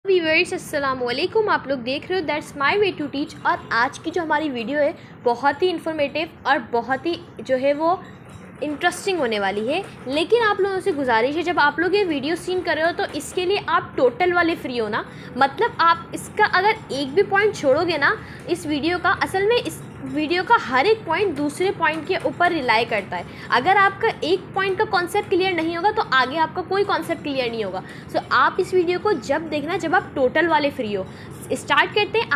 Viewers अस्सलाम वालेकुम। आप लोग देख रहे हो that's my way to teach. और आज की जो हमारी वीडियो है बहुत ही इन्फॉर्मेटिव और बहुत ही जो है वो इंटरेस्टिंग होने वाली है। लेकिन आप लोगों से गुजारिश है, जब आप लोग ये वीडियो सीन कर रहे हो तो इसके लिए आप टोटल वाले फ्री हो ना। मतलब आप इसका अगर एक भी पॉइंट छोड़ोगे ना इस वीडियो का, असल में इस वीडियो का हर एक पॉइंट दूसरे पॉइंट के ऊपर रिलाई करता है। अगर आपका एक पॉइंट का कॉन्सेप्ट क्लियर नहीं होगा तो आगे आपका कोई कॉन्सेप्ट क्लियर नहीं होगा। सो आप इस वीडियो को जब देखना जब आप टोटल वाले फ्री हो। स्टार्ट करते हैं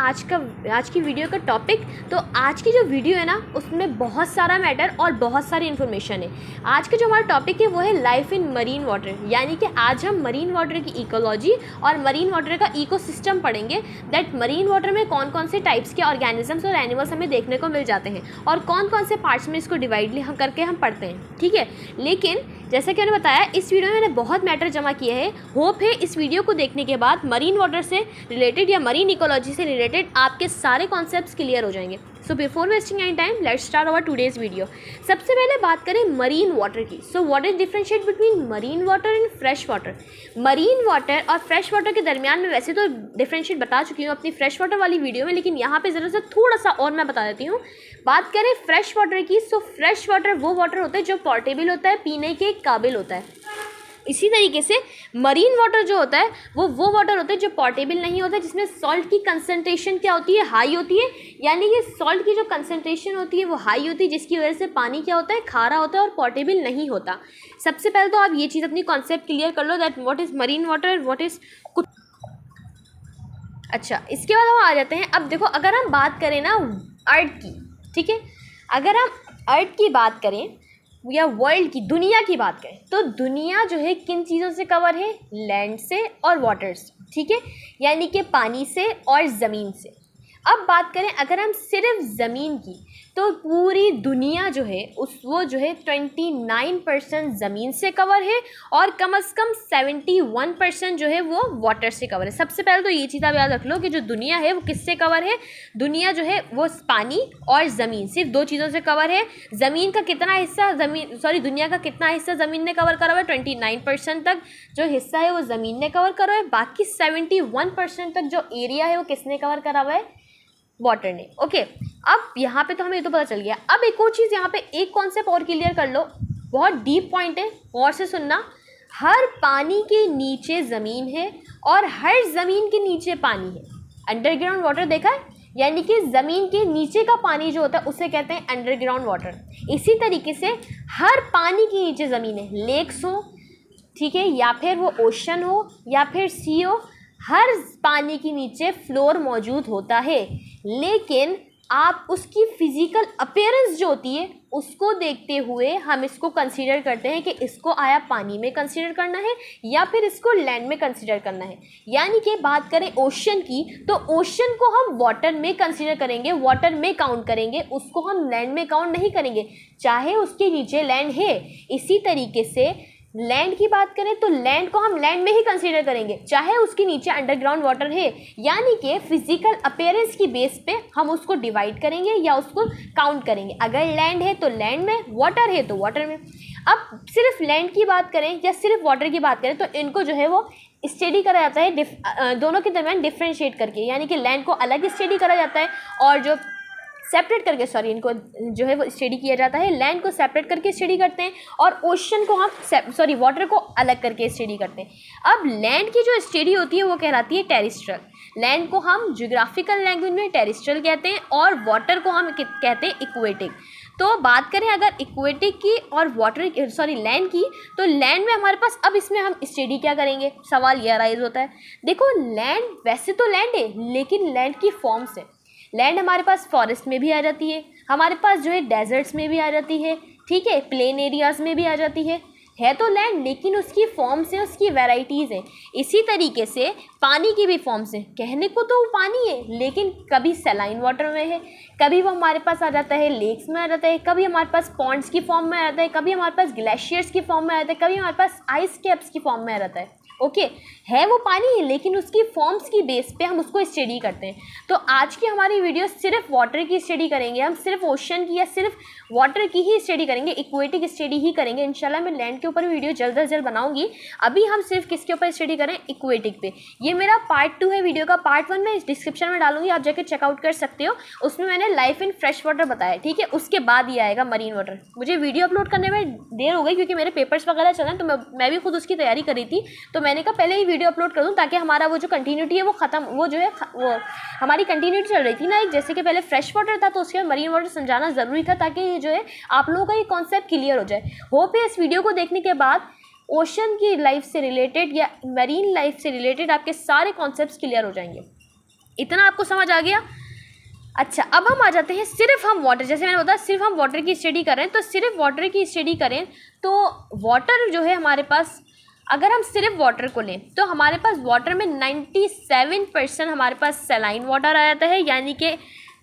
आज की वीडियो का टॉपिक। तो आज की जो वीडियो है ना उसमें बहुत सारा मैटर और बहुत सारी इन्फॉर्मेशन है। आज का जो हमारा टॉपिक है वो है लाइफ इन मरीन वाटर, यानी कि आज हम मरीन वाटर की इकोलॉजी और मरीन वाटर का इकोसिस्टम पढ़ेंगे। दैट मरीन वाटर में कौन कौन से टाइप्स के ऑर्गेनिजम्स और एनिमल्स हमें देखने को मिल जाते हैं और कौन कौन से पार्ट्स में इसको डिवाइड करके हम पढ़ते हैं, ठीक है। लेकिन जैसा कि मैंने बताया इस वीडियो में मैंने बहुत मैटर जमा किया है। होप है इस वीडियो को देखने के बाद मरीन वाटर से रिलेटेड या मरीन इकोलॉजी से रिलेटेड आपके सारे कॉन्सेप्ट्स क्लियर हो जाएंगे। So before wasting any time let's start our today's video. सबसे पहले बात करें मरीन वाटर की। So what is differentiate between marine water and fresh water. Marine water और फ्रेश वाटर के दरमियान में वैसे तो डिफरेंशिएट बता चुकी हूँ अपनी फ्रेश वाटर वाली वीडियो में, लेकिन यहाँ पे ज़रा सा थोड़ा सा और मैं बता देती हूँ। बात करें फ्रेश वाटर की, सो फ्रेश वाटर वो वाटर होता है जो पोर्टेबल होता है, पीने के काबिल होता है। इसी तरीके से मरीन वाटर जो होता है वो वाटर होता है जो पोर्टेबल नहीं होता है, जिसमें सॉल्ट की कंसनट्रेशन क्या होती है, हाई होती है। यानी कि सॉल्ट की जो कंसनट्रेशन होती है वो हाई होती है, जिसकी वजह से पानी क्या होता है, खारा होता है और पोर्टेबल नहीं होता। सबसे पहले तो आप ये चीज़ अपनी कॉन्सेप्ट क्लियर कर लो that what is marine water, what is कुछ। अच्छा, इसके बाद हम आ जाते हैं। अब देखो अगर हम बात करें ना अर्थ की, ठीक है, अगर हम अर्थ की बात करें या वर्ल्ड की, दुनिया की बात करें तो दुनिया जो है किन चीज़ों से कवर है, लैंड से और वाटर से, ठीक है, यानी कि पानी से और ज़मीन से। अब बात करें अगर हम सिर्फ ज़मीन की तो पूरी दुनिया जो है वो जो है 29% ज़मीन से कवर है और कम से कम 71% जो है वो वाटर से कवर है। सबसे पहले तो ये चीज़ आप याद रख लो कि जो दुनिया है वो किससे कवर है। दुनिया जो है वो पानी और ज़मीन, सिर्फ दो चीज़ों से कवर है। ज़मीन का कितना हिस्सा दुनिया का कितना हिस्सा ज़मीन ने कवर करा हुआ है, 29% तक जो हिस्सा है वो ज़मीन ने कवर करा हुआ है। बाकी 71% तक जो एरिया है वो किसने कवर करा हुआ है, वाटर ने। ओके, अब यहाँ पे तो हमें ये तो पता चल गया। अब एक और चीज़ यहाँ पे एक कॉन्सेप्ट और क्लियर कर लो, बहुत डीप पॉइंट है, गौर से सुनना। हर पानी के नीचे ज़मीन है और हर ज़मीन के नीचे पानी है। अंडरग्राउंड वाटर देखा है, यानी कि ज़मीन के नीचे का पानी जो होता है उसे कहते हैं अंडरग्राउंड वाटर। इसी तरीके से हर पानी के नीचे ज़मीन है, लेक्स हो, ठीक है, या फिर वो ओशन हो या फिर सी हो, हर पानी के नीचे फ्लोर मौजूद होता है। लेकिन आप उसकी फिजिकल अपीयरेंस जो होती है उसको देखते हुए हम इसको कंसीडर करते हैं कि इसको आया पानी में कंसीडर करना है या फिर इसको लैंड में कंसीडर करना है। यानी कि बात करें ओशन की तो ओशन को हम वाटर में कंसीडर करेंगे, वाटर में काउंट करेंगे, उसको हम लैंड में काउंट नहीं करेंगे, चाहे उसके नीचे लैंड है। इसी तरीके से लैंड की बात करें तो लैंड को हम लैंड में ही कंसीडर करेंगे, चाहे उसके नीचे अंडरग्राउंड वाटर है। यानी कि फिजिकल अपीयरेंस की बेस पे हम उसको डिवाइड करेंगे या उसको काउंट करेंगे। अगर लैंड है तो लैंड में, वाटर है तो वाटर में। अब सिर्फ लैंड की बात करें या सिर्फ वाटर की बात करें तो इनको जो है वो स्टडी करा जाता है दोनों के दरमियान डिफ्रेंशिएट करके, यानी कि लैंड को अलग स्टडी करा जाता है और जो सेपरेट करके इनको जो है वो स्टडी किया जाता है। लैंड को सेपरेट करके स्टडी करते हैं और ओशन को हम वाटर को अलग करके स्टडी करते हैं। अब लैंड की जो स्टडी होती है वो कहलाती है टेरेस्ट्रियल। लैंड को हम ज्योग्राफिकल लैंग्वेज में टेरेस्ट्रियल कहते हैं और वाटर को हम कहते हैं इक्वेटिक। तो बात करें अगर इक्वेटिक की और लैंड की, तो लैंड में हमारे पास, अब इसमें हम स्टडी क्या करेंगे, सवाल ये अराइज होता है। देखो लैंड वैसे तो लैंड है लेकिन लैंड की फॉर्म्स है। लैंड हमारे पास फॉरेस्ट में भी आ जाती है, हमारे पास जो है डेजर्ट्स में भी आ जाती है, ठीक है, प्लेन एरियाज़ में भी आ जाती है तो लैंड, लेकिन उसकी फॉर्म्स हैं, उसकी वैरायटीज़ हैं। इसी तरीके से पानी की भी फॉर्म्स हैं। कहने को तो वो पानी है लेकिन कभी सैलाइन वाटर में है, कभी वो हमारे पास आ जाता है लेक्स में आ जाता है, कभी हमारे पास पॉन्ड्स की फॉर्म में आ जाता है, कभी हमारे पास ग्लेशियर्स की फॉर्म में आ जाता है, कभी हमारे पास आइस कैप्स की फॉर्म में आ जाता है। ओके है वो पानी ही, लेकिन उसकी फॉर्म्स की बेस पे हम उसको स्टडी करते हैं। तो आज की हमारी वीडियो सिर्फ वाटर की स्टडी करेंगे, हम सिर्फ ओशन की या सिर्फ वाटर की ही स्टडी करेंगे, इक्वेटिक स्टडी ही करेंगे। इंशाल्लाह मैं लैंड के ऊपर वीडियो जल्द से जल्द बनाऊंगी। अभी हम सिर्फ किसके ऊपर स्टडी करें, इक्वेटिक पे। ये मेरा पार्ट 2 है वीडियो का, पार्ट 1 मैं डिस्क्रिप्शन में डालूंगी, आप जाकर चेकआउट कर सकते हो। उसमें मैंने लाइफ इन फ्रेश वाटर बताया, ठीक है। उसके बाद ये आएगा मरीन वाटर। मुझे वीडियो अपलोड करने में देर हो गई क्योंकि मेरे पेपर्स वगैरह चल रहे हैं, तो मैं भी खुद उसकी तैयारी कर रही थी, तो मैंने कहा पहले ही वीडियो अपलोड कर दूँ ताकि हमारा वो जो कंटिन्यूटी है वो ख़त्म, वो जो है वो हमारी कंटिन्यूटी चल रही थी ना एक, जैसे कि पहले फ्रेश वाटर था तो उसके बाद मरीन वाटर समझाना ज़रूरी था ताकि ये जो है आप लोगों का ये कॉन्सेप्ट क्लियर हो जाए। होप है इस वीडियो को देखने के बाद ओशन की लाइफ से रिलेटेड या मरीन लाइफ से रिलेटेड आपके सारे कॉन्सेप्ट्स क्लियर हो जाएंगे। इतना आपको समझ आ गया? अच्छा, अब हम आ जाते हैं सिर्फ हम वाटर, जैसे मैंने बताया सिर्फ हम वाटर की स्टडी करें, तो सिर्फ वाटर की स्टडी करें तो वाटर जो है हमारे पास, अगर हम सिर्फ वाटर को लें तो हमारे पास वाटर में 97% हमारे पास सलाइन वाटर आ जाता है, यानी कि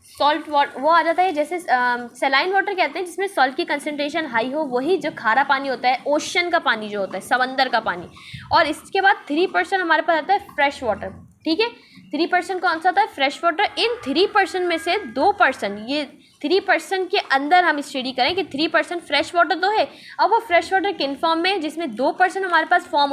सॉल्ट वाटर वो आ जाता है। जैसे सलाइन वाटर कहते हैं जिसमें सॉल्ट की कंसनट्रेशन हाई हो, वही जो खारा पानी होता है, ओशन का पानी जो होता है, समंदर का पानी। और इसके बाद 3% हमारे पास आता है फ्रेश वाटर, ठीक है। 3% कौन सा आता है, फ्रेश वाटर। इन 3% में से 2%, ये 3% के अंदर हम स्टडी करें कि 3% फ्रेश वाटर तो है। अब वो फ्रेश वाटर किन फॉर्म में, जिसमें 2% हमारे पास फॉर्म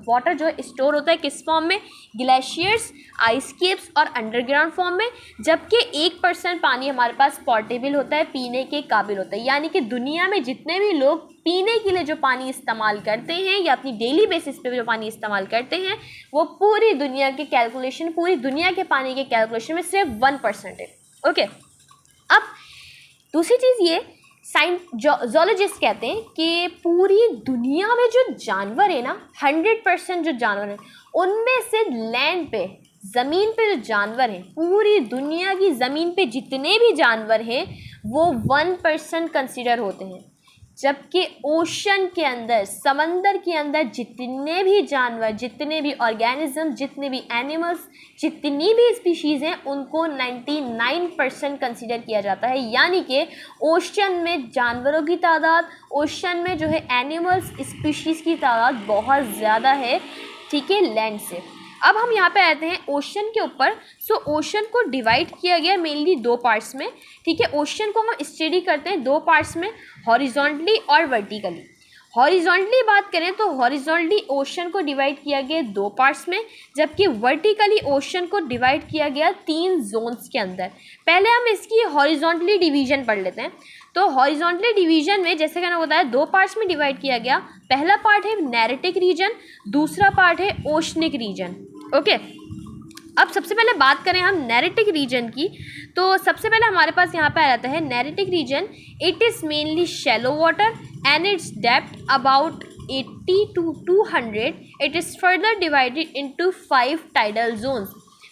वाटर जो है स्टोर होता है किस फॉर्म में, ग्लेशियर्स, आइस केप्स और अंडरग्राउंड फॉर्म में। जबकि 1% पानी हमारे पास पोर्टेबल होता है, पीने के काबिल होता है। यानी कि दुनिया में जितने भी लोग पीने के लिए जो पानी इस्तेमाल करते हैं या अपनी डेली बेसिस पे जो पानी इस्तेमाल करते हैं, वो पूरी दुनिया के कैलकुलेशन, पूरी दुनिया के पानी के कैलकुलेशन में सिर्फ 1% है। ओके, अब दूसरी चीज़ ये ज़ूलॉजिस्ट कहते हैं कि पूरी दुनिया में जो जानवर है ना, 100% जो जानवर हैं उनमें से लैंड पे, ज़मीन पे जो जानवर हैं, पूरी दुनिया की ज़मीन पे जितने भी जानवर हैं वो 1% कंसिडर होते हैं। जबकि ओशन के अंदर, समंदर के अंदर जितने भी जानवर, जितने भी ऑर्गेनिज्म, जितने भी एनिमल्स, जितनी भी स्पीशीज़ हैं उनको 99% कंसीडर किया जाता है। यानी कि ओशन में जानवरों की तादाद, ओशन में जो है एनिमल्स स्पीशीज़ की तादाद बहुत ज़्यादा है, ठीक है, लैंड से। अब हम यहाँ पे आते हैं ओशन के ऊपर। सो ओशन को डिवाइड किया गया मेनली 2 पार्ट्स में, ठीक है। ओशन को हम स्टडी करते हैं 2 पार्ट्स में, हॉरिजॉन्टली और वर्टिकली। हॉरिजॉन्टली बात करें तो हॉरिजॉन्टली ओशन को डिवाइड किया गया 2 पार्ट्स में, जबकि वर्टिकली ओशन को डिवाइड किया गया 3 जोन्स के अंदर। पहले हम इसकी हॉरिजॉन्टली डिवीजन पढ़ लेते हैं। तो हॉरिजॉन्टली डिवीजन में जैसे कि मैंने बताया 2 पार्ट्स में डिवाइड किया गया। पहला पार्ट है नेरेटिक रीजन, दूसरा पार्ट है ओशनिक रीजन। ओके, अब सबसे पहले बात करें हम नेरेटिक रीजन की, तो सबसे पहले हमारे पास यहाँ पे आ जाता है neritic region. It is mainly shallow water and its depth about 80 to 200. It is further divided into 5 tidal zones.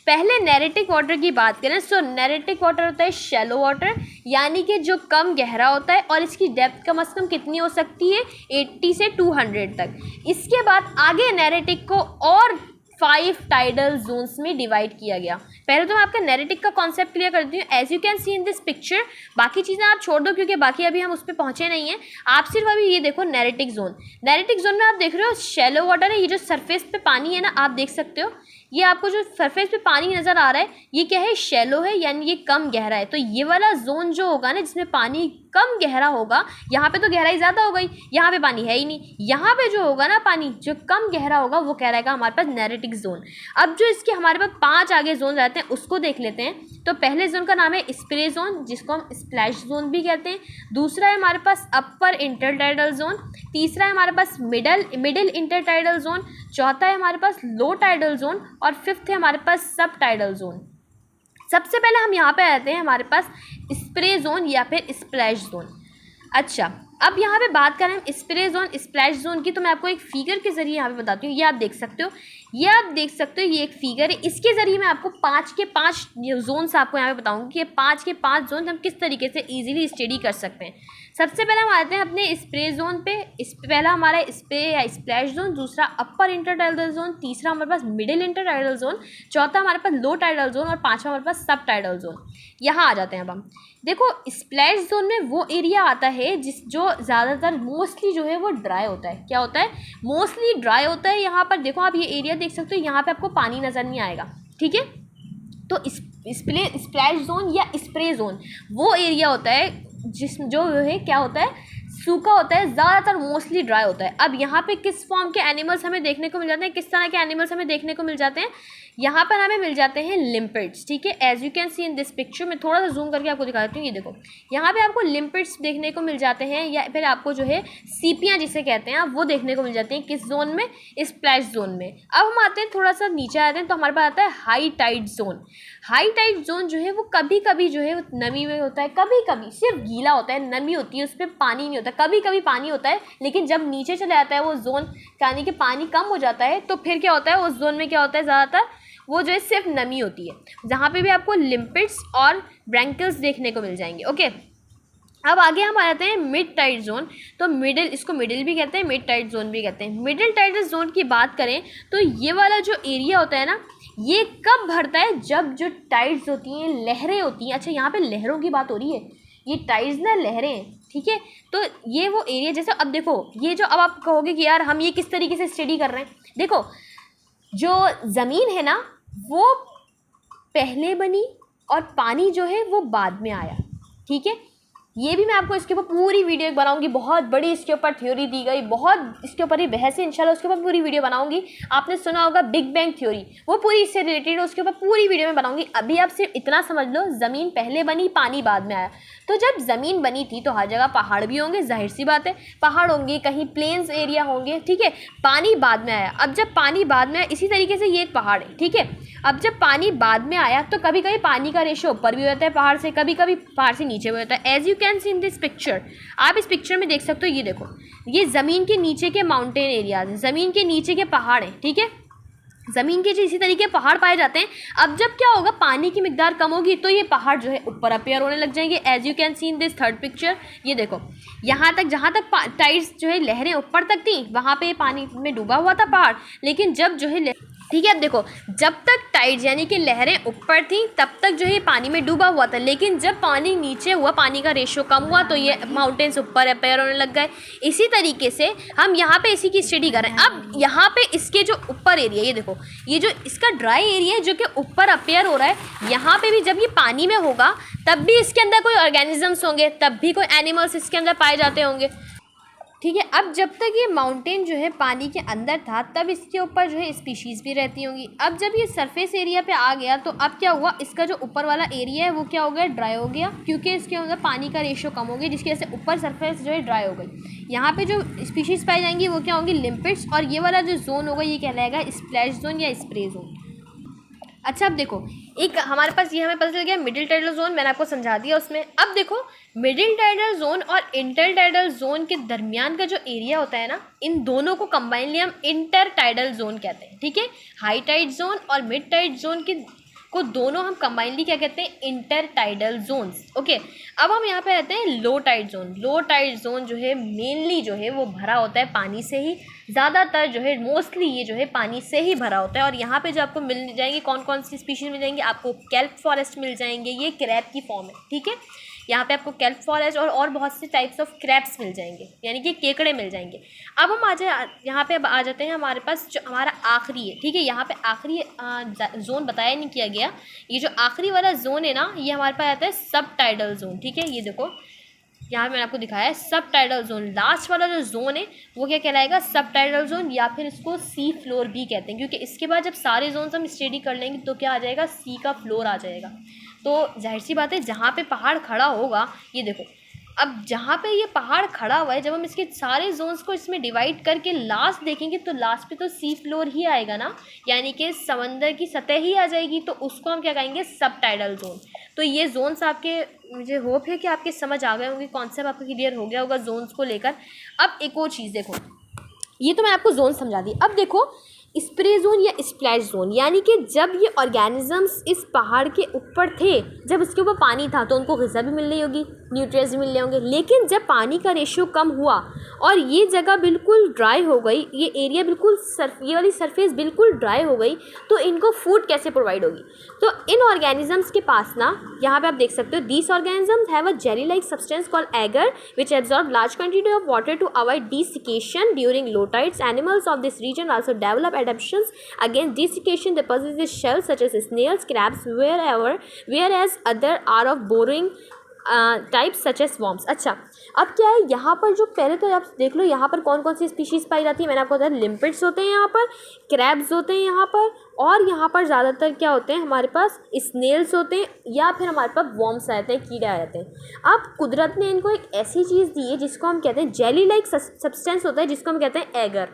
पहले नेरेटिक वाटर की बात करें, सो नेरेटिक वाटर होता है शैलो वाटर, यानी कि जो कम गहरा होता है, और इसकी डेप्थ कम से कम कितनी हो सकती है, 80 से 200 तक। इसके बाद आगे नेरेटिक को और 5 टाइडल जोन्स में डिवाइड किया गया। पहले तो मैं आपका नेरेटिक का कॉन्सेप्ट क्लियर करती हूँ। As you can see in this picture, बाकी चीज़ें आप छोड़ दो क्योंकि बाकी अभी हम उस पर पहुँचे नहीं हैं। आप सिर्फ अभी ये देखो नेरेटिक जोन। नेरेटिक जोन में आप देख रहे हो शैलो वाटर है, ये जो सरफेस पे पानी है ना, आप देख सकते हो, ये आपको जो सरफेस पे पानी नज़र आ रहा है ये क्या है, शैलो है, यानी ये कम गहरा है। तो ये वाला जोन जो होगा ना जिसमें पानी कम गहरा होगा, यहाँ पे तो गहराई ज़्यादा हो गई, यहाँ पे पानी है ही नहीं। यहाँ पे जो होगा ना पानी जो कम गहरा होगा वो कहलाएगा हमारे पास नेरेटिक जोन। अब जो इसके हमारे पास 5 आगे जोन रहते हैं उसको देख लेते हैं। तो पहले जोन का नाम है स्प्रे जोन, जिसको हम स्प्लैश जोन भी कहते हैं। दूसरा है हमारे पास अपर इंटरटाइडल जोन। तीसरा है हमारे पास मिडिल इंटरटाइडल जोन। चौथा है हमारे पास लो टाइडल जोन और 5th है हमारे पास सब टाइडल जोन। सबसे पहले हम यहाँ पे आते हैं हमारे पास स्प्रे जोन या फिर स्प्लैश जोन। अच्छा, अब यहाँ पे बात करें हम स्प्रे जोन स्प्लैश जोन की, तो मैं आपको एक फिगर के जरिए यहाँ पे बताती हूँ। ये आप देख सकते हो, ये एक फिगर है। इसके ज़रिए मैं आपको 5 के 5 जोन्स आपको यहाँ पे बताऊँगी कि 5 के 5 जोन हम किस तरीके से ईजिली स्टडी कर सकते हैं। सबसे पहले हम आते हैं अपने स्प्रे जोन पे। इस पहला हमारा स्प्रे या स्प्लैश जोन, दूसरा अपर इंटरटाइडल जोन, तीसरा हमारे पास मिडिल इंटरटाइडल जोन, चौथा हमारे पास लो टाइडल जोन और पांचवा हमारे पास सब टाइडल जोन। यहाँ आ जाते हैं अब हम। देखो स्प्लैश जोन में वो एरिया आता है जो ज़्यादातर मोस्टली जो है वो ड्राई होता है। क्या होता है? मोस्टली ड्राई होता है। यहाँ पर देखो आप ये एरिया देख सकते हो, यहाँ पे आपको पानी नज़र नहीं आएगा, ठीक है। तो स्प्लैश जोन या स्प्रे जोन वो एरिया होता है जो है क्या होता है, सूखा होता है, ज़्यादातर मोस्टली ड्राई होता है। अब यहाँ पे किस फॉर्म के एनिमल्स हमें देखने को मिल जाते हैं, किस तरह के एनिमल्स हमें देखने को मिल जाते हैं? यहाँ पर हमें मिल जाते हैं लिम्पिड्स, ठीक है। As you can see in this picture, मैं थोड़ा सा जूम करके आपको दिखा देती हूँ। ये देखो यहाँ पे आपको लिम्पिड्स देखने को मिल जाते हैं, या फिर आपको जो है सीपियाँ जिसे कहते हैं वो देखने को मिल जाती हैं। किस जोन में? स्प्लैश जोन में। अब हम आते हैं थोड़ा सा नीचे आते हैं तो हमारे पास आता है high tide zone. High tide zone जो है वो कभी कभी जो है नमी में होता है, कभी कभी सिर्फ गीला होता है, नमी होती है, उस पर पानी नहीं होता। कभी कभी पानी होता है, लेकिन जब नीचे चले जाता है वो जोन, यानी कि पानी कम हो जाता है, तो फिर क्या होता है उस जोन में क्या होता है, ज़्यादातर वो जो है सिर्फ नमी होती है, जहाँ पे भी आपको लिम्पिड्स और ब्रैंकिल्स देखने को मिल जाएंगे। ओके, अब आगे हम आ जाते हैं मिड टाइड जोन। तो मिडिल, इसको मिडिल भी कहते हैं, मिड टाइड जोन भी कहते हैं। मिडिल टाइड जोन की बात करें तो ये वाला जो एरिया होता है ना, ये कब भरता है? जब जो टाइड्स होती हैं, लहरें होती हैं। अच्छा, यहाँ पे लहरों की बात हो रही है, ये टाइड्स ना लहरें हैं, ठीक है। तो ये वो एरिया, जैसे अब देखो ये जो, अब आप कहोगे कि यार हम ये किस तरीके से स्टडी कर रहे हैं। देखो जो ज़मीन है ना वो पहले बनी और पानी जो है वो बाद में आया, ठीक है। ये भी मैं आपको इसके ऊपर पूरी वीडियो बनाऊंगी, बहुत बड़ी इसके ऊपर थ्योरी दी गई, बहुत इसके ऊपर ही बहस है, इंशाल्लाह उसके ऊपर पूरी वीडियो बनाऊंगी। आपने सुना होगा बिग बैंग थ्योरी, वो पूरी इससे रिलेटेड है, उसके ऊपर पूरी वीडियो में बनाऊंगी। अभी आप सिर्फ इतना समझ लो, ज़मीन पहले बनी, पानी बाद में आया। तो जब ज़मीन बनी थी तो हर जगह पहाड़ भी होंगे, जाहिर सी बात है, पहाड़ होंगे, कहीं प्लेन्स एरिया होंगे, ठीक है। पानी बाद में आया। अब जब पानी बाद में आया, इसी तरीके से ये एक पहाड़ है, ठीक है। अब जब पानी बाद में आया तो कभी कभी पानी का रेशो ऊपर भी हो जाता है पहाड़ से, कभी कभी पहाड़ से नीचे भी हो जाता है। As you can see in this picture, आप इस पिक्चर में देख सकते हो, ये देखो ये ज़मीन के नीचे के माउंटेन एरियाज हैं, ज़मीन के नीचे के पहाड़ हैं, ठीक है। ज़मीन के जो इसी तरीके पहाड़ पाए जाते हैं। अब जब क्या होगा, पानी की मिकदार कम होगी तो ये पहाड़ जो है ऊपर अपेयर होने लग जाएंगे। As you can see in this third picture, ये देखो यहाँ तक, जहाँ तक टाइड्स जो है लहरें ऊपर तक थी, वहाँ पे पानी में डूबा हुआ था पहाड़। लेकिन जब जो है, ठीक है, अब देखो जब तक टाइड्स यानी कि लहरें ऊपर थी तब तक जो है पानी में डूबा हुआ था, लेकिन जब पानी नीचे हुआ, पानी का रेशो कम हुआ, तो ये माउंटेन्स ऊपर अपेयर होने लग गए। इसी तरीके से हम यहाँ पे इसी की स्टडी कर रहे हैं। अब यहाँ पे इसके जो ऊपर एरिया, ये देखो ये जो इसका ड्राई एरिया है जो कि ऊपर अपेयर हो रहा है, यहाँ पे भी जब ये पानी में होगा तब भी इसके अंदर कोई ऑर्गेनिजम्स होंगे, तब भी कोई एनिमल्स इसके अंदर पाए जाते होंगे, ठीक है। अब जब तक ये माउंटेन जो है पानी के अंदर था तब इसके ऊपर जो है स्पीशीज़ भी रहती होंगी। अब जब ये सरफेस एरिया पे आ गया तो अब क्या हुआ, इसका जो ऊपर वाला एरिया है वो क्या हो गया, ड्राई हो गया, क्योंकि इसके अंदर पानी का रेशो कम हो गया, जिसकी वजह से ऊपर सरफेस जो है ड्राई हो गई। यहाँ पे जो स्पीशीज़ पाई जाएंगी वो क्या होंगी, लिम्पिड्स, और ये वाला जो जोन होगा ये कहलाएगा स्प्लैश जोन या स्प्रे जोन। अच्छा, अब देखो एक हमारे पास ये हमें पता चल गया मिडिल टाइडल जोन, मैंने आपको समझा दिया उसमें। अब देखो मिडिल टाइडल जोन और इंटर टाइडल जोन के दरमियान का जो एरिया होता है ना, इन दोनों को कंबाइनली हम इंटर टाइडल जोन कहते हैं, ठीक है। हाई टाइड जोन और मिड टाइड जोन को दोनों हम कंबाइनली क्या कहते हैं, इंटर टाइडल जोन्स। ओके, अब हम यहाँ पे रहते हैं low tide zone. Low tide zone जो है मेनली जो है वो भरा होता है पानी से ही, ज़्यादातर जो है मोस्टली ये जो है पानी से ही भरा होता है। और यहाँ पे जो आपको मिल जाएंगे, कौन कौन सी स्पीशीज़ मिल जाएंगी, आपको केल्प फॉरेस्ट मिल जाएंगे, ये क्रैब की फॉर्म है, ठीक है। यहाँ पे आपको केल्प फॉरेस्ट और बहुत से टाइप्स ऑफ क्रैब्स मिल जाएंगे, यानी कि केकड़े मिल जाएंगे। अब हम यहाँ पे अब आ जाते हैं हमारे पास जो हमारा आखिरी है, ठीक है। यहाँ पे आखिरी जोन बताया नहीं किया गया, ये जो आखिरी वाला जोन है ना, ये हमारे पास आता है सब टाइडल जोन, ठीक है। ये देखो यहाँ मैंने आपको दिखाया है सब टाइडल जोन। लास्ट वाला जो जोन है वो क्या कहलाएगा, सब टाइडल जोन, या फिर इसको सी फ्लोर भी कहते हैं, क्योंकि इसके बाद जब सारे जोन्स हम स्टडी कर लेंगे तो क्या आ जाएगा, सी का फ्लोर आ जाएगा। तो जाहिर सी बात है जहाँ पे पहाड़ खड़ा होगा, ये देखो अब जहाँ पे ये पहाड़ खड़ा हुआ है, जब हम इसके सारे जोन्स को इसमें डिवाइड करके लास्ट देखेंगे तो लास्ट पे तो सी फ्लोर ही आएगा ना, यानी कि समंदर की सतह ही आ जाएगी, तो उसको हम क्या कहेंगे, सब टाइडल जोन। तो ये जोन्स आपके, मुझे होप है कि आपके समझ आ गए होंगे, कॉन्सेप्ट आपको क्लियर हो गया होगा जोन्स को लेकर। अब एक और चीज़ देखो, ये तो मैं आपको जोन समझा दी। अब देखो स्प्रे जोन या स्प्लैश जोन, यानी कि जब ये ऑर्गेनिजम्स इस पहाड़ के ऊपर थे, जब उसके ऊपर पानी था तो उनको ग़िज़ा भी मिल रही होगी, न्यूट्रिएंट्स भी मिल रहे होंगे। लेकिन जब पानी का रेशियो कम हुआ और ये जगह बिल्कुल ड्राई हो गई, ये एरिया बिल्कुल ये वाली सरफेस बिल्कुल ड्राई हो गई, तो इनको फूड कैसे प्रोवाइड होगी? तो इन ऑर्गेनिजम्स के पास ना, यहाँ पे आप देख सकते हो, these organisms have a jelly like substance called agar which absorb large quantity of water to avoid desiccation during low tides. Animals of this region also develop adaptations against desiccation. They possess shells such as snails, crabs, whereas other are of boring types such as worms. अच्छा, अब क्या है यहाँ पर, जो पहले तो आप देख लो यहाँ पर कौन कौन सी स्पीशीज़ पाई जाती है। मैंने आपको बताया लिम्पिड्स होते हैं, यहाँ पर क्रैब्स होते हैं यहाँ पर, और यहाँ पर ज़्यादातर क्या होते हैं हमारे पास, स्नेल्स होते हैं, या फिर हमारे पास वॉर्म्स आ जाते हैं, कीड़े आ जाते हैं। अब कुदरत ने इनको एक ऐसी चीज़ दी है जिसको हम कहते हैं जेली लाइक सब्सटेंस होता है, जिसको हम कहते हैं एगर।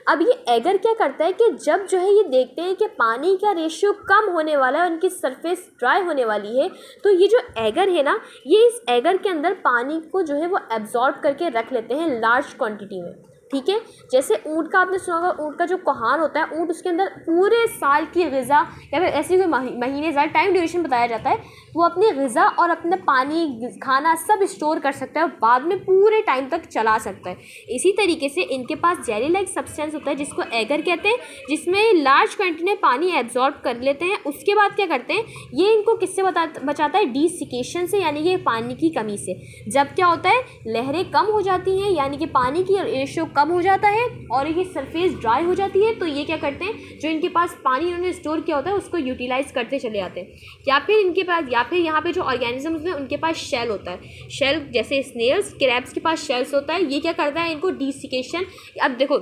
अब ये एगर क्या करता है कि जब जो है ये देखते हैं कि पानी का रेशियो कम होने वाला है, उनकी सरफेस ड्राई होने वाली है, तो ये जो एगर है ना, ये इस एगर के अंदर पानी को जो है वो एब्जॉर्ब करके रख लेते हैं लार्ज क्वांटिटी में। ठीक है, जैसे ऊँट का आपने सुना होगा, ऊँट का जो कोहान होता है, ऊँट उसके अंदर पूरे साल की ग़िज़ा या फिर ऐसी कोई महीने ज़्यादा टाइम ड्यूरेशन बताया जाता है, वो अपनी ग़िज़ा और अपना पानी खाना सब स्टोर कर सकता है और बाद में पूरे टाइम तक चला सकता है। इसी तरीके से इनके पास जेली लाइक सब्सटेंस होता है जिसको एगर कहते हैं, जिसमें लार्ज क्वांटिटी में पानी एब्जॉर्ब कर लेते हैं। उसके बाद क्या करते हैं, ये इनको किससे बचाता है, डिसिकेशन से, यानी कि पानी की कमी से। जब क्या होता है, लहरें कम हो जाती हैं, यानी कि पानी की रेशियो कम हो जाता है और ये सरफेस ड्राई हो जाती है, तो ये क्या करते हैं, जो इनके पास पानी इन्होंने स्टोर किया होता है उसको यूटिलाइज करते चले जाते हैं। या फिर इनके पास, या फिर यहाँ पे जो ऑर्गेनिजम्स हैं उनके पास शेल होता है। शेल जैसे स्नेल्स, क्रैब्स के पास शेल्स होता है। ये क्या करता है, इनको डिसिकेशन, अब देखो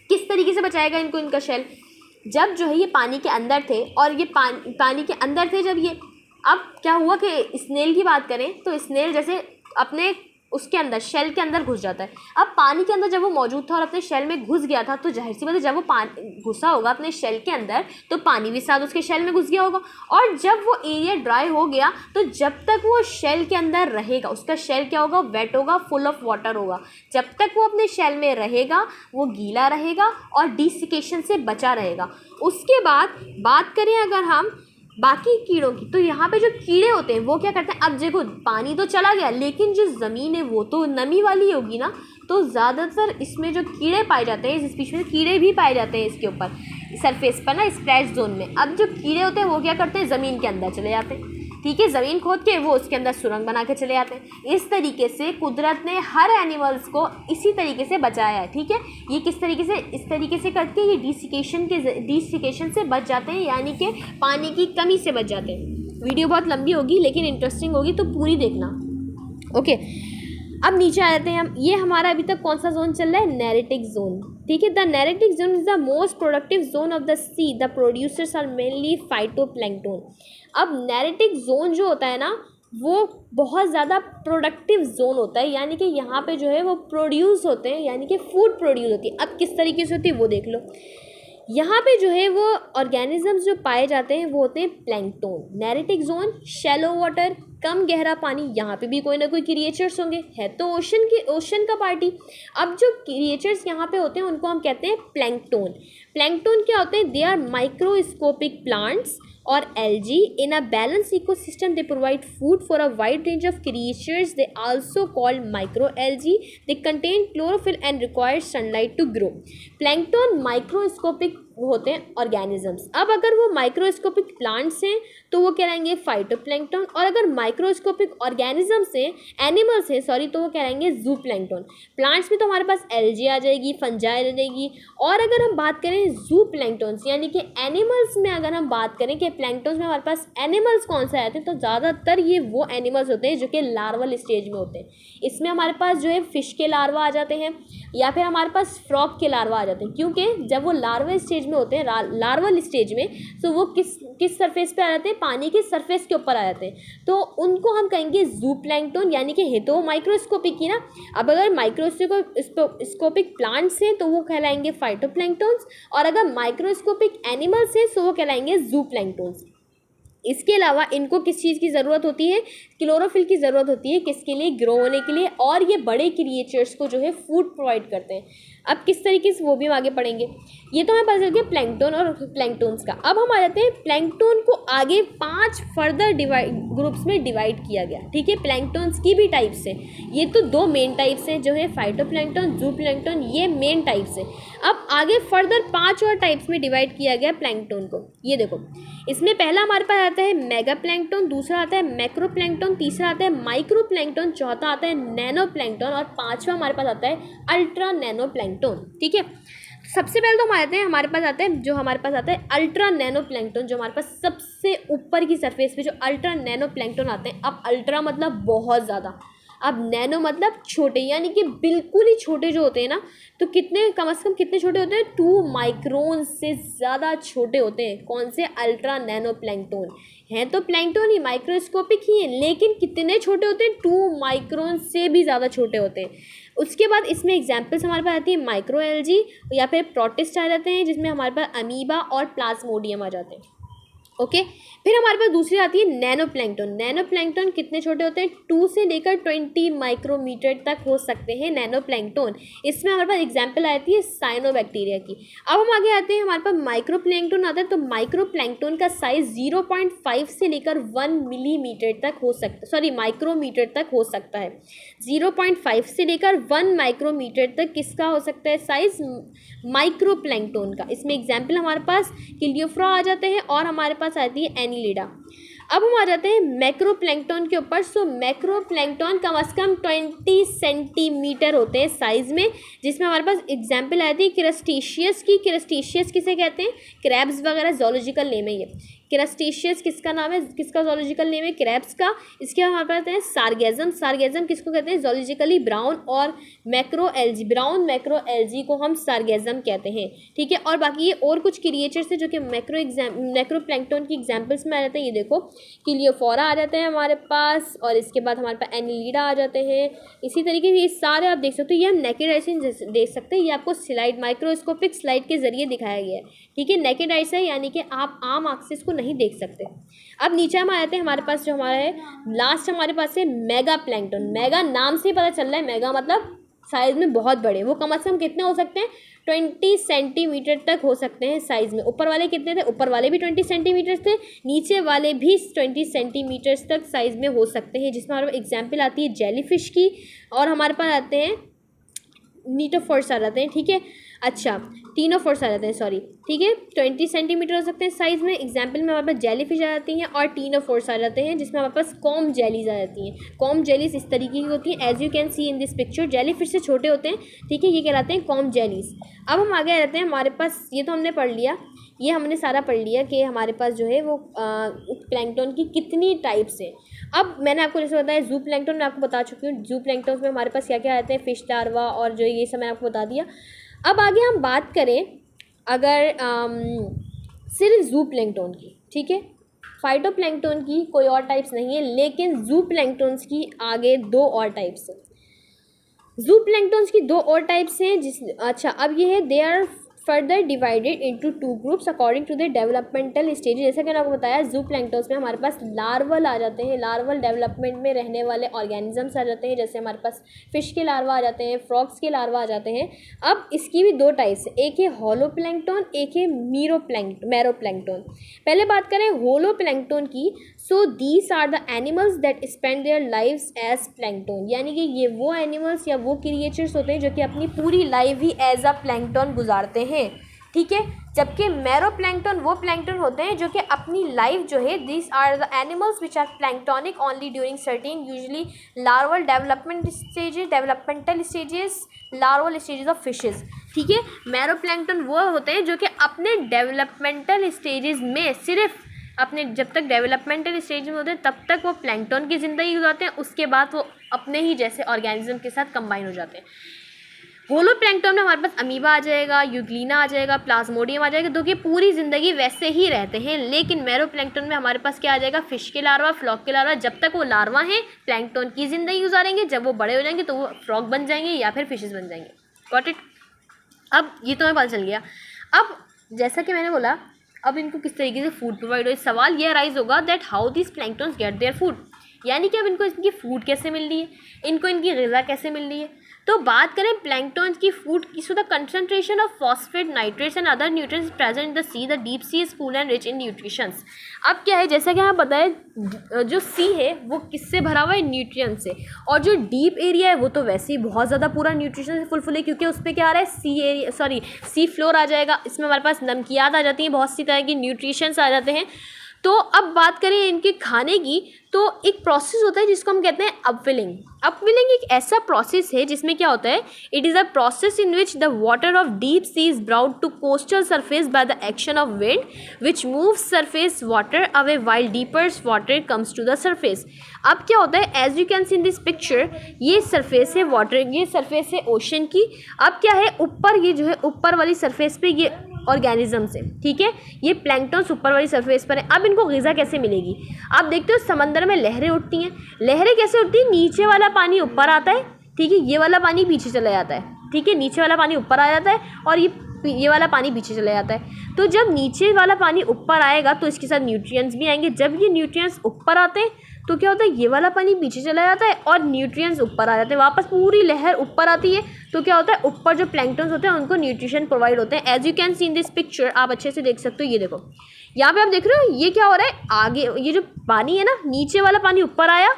किस तरीके से बचाएगा इनको इनका शेल। जब जो है ये पानी के अंदर थे और ये पानी के अंदर थे जब ये, अब क्या हुआ कि स्नेल की बात करें तो स्नेल जैसे अपने उसके अंदर शेल के अंदर घुस जाता है। अब पानी के अंदर जब वो मौजूद था और अपने शेल में घुस गया था, तो जाहिर सी बात है जब वो घुसा होगा अपने शेल के अंदर, तो पानी भी साथ उसके शेल में घुस गया होगा। और जब वो एरिया ड्राई हो गया, तो जब तक वो शेल के अंदर रहेगा, उसका शेल क्या होगा, वेट होगा, फुल ऑफ वाटर होगा। जब तक वो अपने शेल में रहेगा वो गीला रहेगा और डिसिकेशन से बचा रहेगा। उसके बाद बात करें अगर हम बाकी कीड़ों की, तो यहाँ पे जो कीड़े होते हैं वो क्या करते हैं, अब देखो पानी तो चला गया लेकिन जो ज़मीन है वो तो नमी वाली होगी ना, तो ज़्यादातर इसमें जो कीड़े पाए जाते हैं, इस स्पीशीज़ में कीड़े भी पाए जाते हैं इसके ऊपर सरफेस पर ना, स्प्लैश जोन में। अब जो कीड़े होते हैं वो क्या करते हैं, ज़मीन के अंदर चले जाते हैं। ठीक है, ज़मीन खोद के वो उसके अंदर सुरंग बना के चले जाते हैं। इस तरीके से कुदरत ने हर एनिमल्स को इसी तरीके से बचाया है। ठीक है, ये किस तरीके से, इस तरीके से करके ये डिसिकेशन से बच जाते हैं, यानी कि पानी की कमी से बच जाते हैं। वीडियो बहुत लंबी होगी लेकिन इंटरेस्टिंग होगी, तो पूरी देखना। ओके, अब नीचे आ जाते हैं हम। ये हमारा अभी तक कौन सा जोन चल रहा है, नेरेटिक जोन। ठीक है, the neritic zone is the most productive zone of the sea. The producers are mainly phytoplankton. अब नेरेटिक जोन जो होता है ना, वो बहुत ज़्यादा प्रोडक्टिव जोन होता है, यानी कि यहाँ पे जो है वो प्रोड्यूस होते हैं, यानी कि फूड प्रोड्यूस होती है। अब किस तरीके से होती है वो देख लो। यहाँ पे जो है वो ऑर्गेनिजम्स जो पाए जाते हैं वो होते हैं plankton. Neritic zone, shallow water, कम गहरा पानी, यहाँ पे भी कोई ना कोई क्रिएचर्स होंगे, है तो ओशन का पार्टी। अब जो क्रिएचर्स यहाँ पे होते हैं उनको हम कहते हैं प्लैंकटन। प्लैंकटन क्या होते हैं, they are microscopic plants or algae in a balanced ecosystem. They provide food for a wide range of creatures. They also called microalgae. They contain chlorophyll and require sunlight to grow. Plankton microscopic होते हैं organisms. अब अगर वो microscopic plants हैं तो वो कहलाएंगे phytoplankton, और अगर माइक्रोस्कोपिक ऑर्गेनिजम्स हैं, एनिमल्स हैं सॉरी, तो वो कहलाएंगे जूप्लैंक्टन। प्लांट्स में तो हमारे पास एल्गी आ जाएगी, फंजाई आ जाएगी। और अगर हम बात करें जूप्लैंक्टन्स यानी कि एनिमल्स में, अगर हम बात करें कि प्लैंक्टन्स में हमारे पास एनिमल्स कौन से आते हैं, तो ज़्यादातर ये वो एनिमल्स होते हैं जो कि लार्वल स्टेज में होते हैं। इसमें हमारे पास जो है फिश के लार्वा आ जाते हैं, या फिर हमारे पास फ्रॉग के लार्वा आ जाते हैं, क्योंकि जब वो लार्वा स्टेज में होते हैं, लार्वल स्टेज में, तो वो किस सरफेस पे आ जाते हैं, पानी के सरफेस के ऊपर आ जाते हैं, तो उनको हम कहेंगे जूप्लैंक्टन, यानी कि है तो माइक्रोस्कोपिक ही ना। अब अगर माइक्रोस्कोपिक प्लांट्स हैं तो वो कहलाएंगे फाइटोप्लैंक्टन्स, और अगर माइक्रोस्कोपिक एनिमल्स हैं तो वो कहलाएंगे जूप्लैंक्टन्स। इसके अलावा इनको किस चीज़ की ज़रूरत होती है, क्लोरोफिल की ज़रूरत होती है, किसके लिए, ग्रो होने के लिए, और ये बड़े क्रिएचर्स को जो है फूड प्रोवाइड करते हैं। अब किस तरीके से वो भी हम आगे पढ़ेंगे। ये तो हमें पता चल गया प्लैंकटन और प्लैंकटोन्स का। अब हम आ जाते हैं प्लैंकटन को आगे 5 फर्दर ग्रुप्स में डिवाइड किया गया, ठीक है। प्लैंकटोन्स की भी टाइप्स हैं, ये तो 2 मेन टाइप्स हैं जो है फाइटोप्लैंकटन, जूप्लैंकटन, ये मेन टाइप्स हैं। अब आगे फर्दर 5 और टाइप्स में डिवाइड किया गया प्लैंकटन को। ये देखो, इसमें पहला हमारे पास आता है मेगा प्लैंकटन, दूसरा आता है मैक्रो प्लैंकटन, तीसरा आता है माइक्रो प्लैंकटन, चौथा आता है नैनो प्लैंकटन और पांचवा हमारे पास आता है अल्ट्रा नैनो प्लैंकटन, ठीक है। सबसे पहले तो हमारे पास आता है अल्ट्रा नैनो प्लैंकटन, जो हमारे पास सबसे ऊपर की सरफेस पे जो अल्ट्रा नैनो प्लैंकटन आते हैं। अब अल्ट्रा मतलब बहुत ज़्यादा, अब नैनो मतलब छोटे, यानी कि बिल्कुल ही छोटे जो होते हैं ना, तो कितने कम से कम कितने छोटे होते हैं, 2 माइक्रोन से ज़्यादा छोटे होते हैं। कौन से? अल्ट्रा नैनो प्लैंकटन हैं तो प्लैंकटन ही माइक्रोस्कोपिक ही है, लेकिन कितने छोटे होते हैं, 2 माइक्रोन से भी ज़्यादा छोटे होते हैं। उसके बाद इसमें एग्जाम्पल्स हमारे पास आती है माइक्रो एल्गी या फिर प्रोटिस्ट आ जाते हैं, जिसमें हमारे पास अमीबा और प्लाज्मोडियम आ जाते हैं, ओके। फिर हमारे पास दूसरी आती है नैनो प्लैंकटन। नैनो प्लैंकटन कितने छोटे होते हैं, 2 से लेकर 20 माइक्रोमीटर तक हो सकते हैं नैनो प्लैंकटन। इसमें हमारे पास एग्जाम्पल आती है साइनोबैक्टीरिया की। अब हम आगे आते हैं, हमारे पास माइक्रो प्लैंकटन आता है। तो माइक्रो प्लैंकटन का साइज 0.5 से लेकर 1 मिलीमीटर तक हो सकता, सॉरी माइक्रोमीटर तक हो सकता है। 0.5 से लेकर 1 माइक्रोमीटर तक किसका हो सकता है साइज, माइक्रो प्लैंकटन का। इसमें एग्जाम्पल हमारे पास किलियोफ्रा आ जाते हैं और हमारे पास आती है एनिलिडा। अब हम आ जाते हैं मैक्रो प्लैंकटन के ऊपर। सो मैक्रो प्लैंकटन कम से कम 20 सेंटीमीटर होते हैं साइज़ में, जिसमें हमारे पास एग्जाम्पल आती है क्रस्टेशियस की। क्रस्टेशियस किसे कहते हैं, क्रैब्स वगैरह जोलॉजिकल नेम है ये। क्रस्टेशियस किसका नाम है, किसका जोलॉजिकल नेम है, क्रैब्स का। इसके बाद हमारे पास आते हैं सार्गेजम। सार्गेजम किसको कहते हैं, जोलॉजिकली ब्राउन, और macro algae, brown macro algae को हम सार्गेजम कहते हैं, ठीक है। और बाकी ये और कुछ क्रिएचर्स है जो कि मैक्रो प्लैंकटन की एग्जाम्पल्स में आ जाते हैं। ये देखो किलियोफोरा आ जाते हैं हमारे पास, और इसके बाद हमारे पास एनिलिडा आ जाते हैं। इसी तरीके से ये सारे आप देख सकते हो, ये हम नेकेड आई से देख सकते हैं। ये आपको स्लाइड, माइक्रोस्कोपिक स्लाइड के जरिए दिखाया गया है, ठीक है। नेकेड आई से यानी कि आप आम आँख से इसको नहीं देख सकते। अब नीचे हम आ जाते हैं, हमारे पास जो हमारा है लास्ट हमारे पास है मेगा प्लैंकटन। मेगा नाम से ही पता चल रहा है, मेगा मतलब साइज में बहुत बड़े। वो कम से कम कितने हो सकते हैं, 20 सेंटीमीटर तक हो सकते हैं साइज़ में। ऊपर वाले कितने थे, ऊपर वाले भी 20 सेंटीमीटर थे, नीचे वाले भी 20 सेंटीमीटर्स तक साइज़ में हो सकते हैं। जिसमें हमारे एग्जाम्पल आती है जेलीफिश की, और हमारे पास आते हैं नीटोफोर्स आ जाते हैं, ठीक है। अच्छा, टीनोफोर्स आ जाते हैं, सॉरी, ठीक है। 20 सेंटीमीटर हो सकते हैं साइज़ में। एग्जाम्पल में हमारे पास जेलीफिश आ जाती हैं और टीनोफोर्स आ जाते हैं, जिसमें हमारे पास कॉम जेलीज आ जाती हैं। कॉम जेलीज इस तरीके की होती हैं, as you can see in this picture. Jellyfish से छोटे होते हैं, ठीक है, ये कहलाते हैं कॉम जेलीज। अब हम आगे आ जाते हैं, हमारे पास ये तो हमने पढ़ लिया, ये हमने सारा पढ़ लिया कि हमारे पास जो है वो प्लैंकटन की कितनी टाइप्स हैं। अब मैंने आपको जैसे बताया जू प्लैंकटन मैं आपको बता चुकी हूँ। जू प्लैंकटन में हमारे पास क्या क्या आते हैं, फिश लार्वा और जो ये सब मैंने आपको बता दिया। अब आगे हम बात करें अगर सिर्फ जू प्लैंकटन की, ठीक है। फाइटोप्लैंकटन की कोई और टाइप्स नहीं है, लेकिन जू प्लैंकटन्स की आगे 2 और टाइप्स हैं। जू प्लैंकटन्स की 2 और टाइप्स हैं अच्छा, अब ये है they are further divided into 2 groups according to the developmental stage. जैसा कि मैंने आपको बताया, जू प्लैंकटन्स में हमारे पास लार्वल आ जाते हैं, लार्वल डेवलपमेंट में रहने वाले ऑर्गेनिजम्स आ जाते हैं। जैसे हमारे पास फिश के लार्वा आ जाते हैं, फ्रॉग्स के लार्वा आ जाते हैं। अब इसकी भी 2 टाइप्स है, एक है होलो प्लैंकटन, एक है मैरो प्लैंकटन। पहले बात करें होलो प्लैंकटन की। So these are the animals that spend their lives as plankton, यानी कि ये वो एनिमल्स या वो क्रिएचर्स होते हैं जो कि अपनी पूरी लाइफ ही एज अ प्लैंकटन गुजारते हैं, ठीक है। जबकि मैरो प्लैंकटन वो प्लैंकटन होते हैं जो कि अपनी लाइफ जो है, this are the animals which are planktonic only during certain usually larval developmental stages, larval stages of fishes, ठीक है। मैरो प्लैंकटन वो होते हैं जो कि अपने डेवलपमेंटल स्टेजेस में सिर्फ अपने जब तक डेवलपमेंटल स्टेज में होते हैं तब तक वो प्लैंकटन की ज़िंदगी गुजारते हैं, उसके बाद वो अपने ही जैसे ऑर्गेनिज्म के साथ कंबाइन हो जाते हैं। होलो प्लैंकटन में हमारे पास अमीबा आ जाएगा, यूग्लिना आ जाएगा, प्लाज्मोडियम आ जाएगा, जो कि पूरी ज़िंदगी वैसे ही रहते हैं। लेकिन मैरो प्लैंकटन में हमारे पास क्या आ जाएगा, फिश के लार्वा, फ्रॉग के लार्वा। जब तक वो लार्वा हैं प्लैंकटन की ज़िंदगी गुजारेंगे, जब वो बड़े हो जाएंगे तो वो फ्रॉग बन जाएंगे या फिर फिशेस बन जाएंगे। Got it. अब ये तो हमें पता चल गया। अब जैसा कि मैंने बोला, अब इनको किस तरीके से फूड प्रोवाइड हो, सवाल ये अराइज होगा that how this planktons get their food, यानी कि अब इनको इनकी फूड कैसे मिल रही है, इनको इनकी ग़िज़ा कैसे मिल रही है। तो बात करें प्लैंकटन की फूड की, so the concentration of phosphate, nitrates and other nutrients present in the sea, the deep sea is full and rich in nutritions. अब क्या है, जैसा कि हमें पता है जो सी है वो किससे भरा हुआ है, न्यूट्रिएंट से, और जो डीप एरिया है वो तो वैसे ही बहुत ज़्यादा पूरा न्यूट्रिशन से फुलफुल है, क्योंकि उस पर क्या आ रहा है, सी फ्लोर आ जाएगा, इसमें हमारे पास नमकियात आ जाती हैं, बहुत सी तरह की न्यूट्रिशंस आ जाते हैं। तो अब बात करें इनके खाने की, तो एक प्रोसेस होता है जिसको हम कहते हैं अपविलिंग। अपविलिंग एक ऐसा प्रोसेस है जिसमें क्या होता है, it is a process in which the water of deep sea is brought to coastal surface by the action of wind which moves surface water away while deeper water comes to the surface. अब क्या होता है, as you can see in this picture, ये surface है water, ये surface है ocean की। अब क्या है, ऊपर ये जो है ऊपर वाली सरफेस पे ये ऑर्गेनिजम्स है, ठीक है, ये प्लैंकटन्स ऊपर वाली सरफेस पर है। अब इनको ग़िज़ा कैसे मिलेगी, आप देखते हो समंदर में लहरें उठती हैं, लहरें कैसे उठती हैं, नीचे वाला पानी ऊपर आता है, ठीक है, ये वाला पानी पीछे चला जाता है, ठीक है, नीचे वाला पानी ऊपर आ जाता है और ये वाला पानी पीछे चला जाता है। तो जब नीचे वाला पानी ऊपर आएगा तो इसके साथ न्यूट्रिएंट्स भी आएंगे, जब ये न्यूट्रिएंट्स ऊपर आते हैं तो क्या होता है, ये वाला पानी पीछे चला जाता है और न्यूट्रिएंट्स ऊपर आ जाते हैं, वापस पूरी लहर ऊपर आती है। तो क्या होता है, ऊपर जो प्लैंकटन्स होते हैं उनको न्यूट्रिशन प्रोवाइड होते हैं। As you can see in this picture, आप अच्छे से देख सकते हो, ये देखो यहाँ पे आप देख रहे हो, ये क्या हो रहा है, आगे ये जो पानी है ना, नीचे वाला पानी ऊपर आया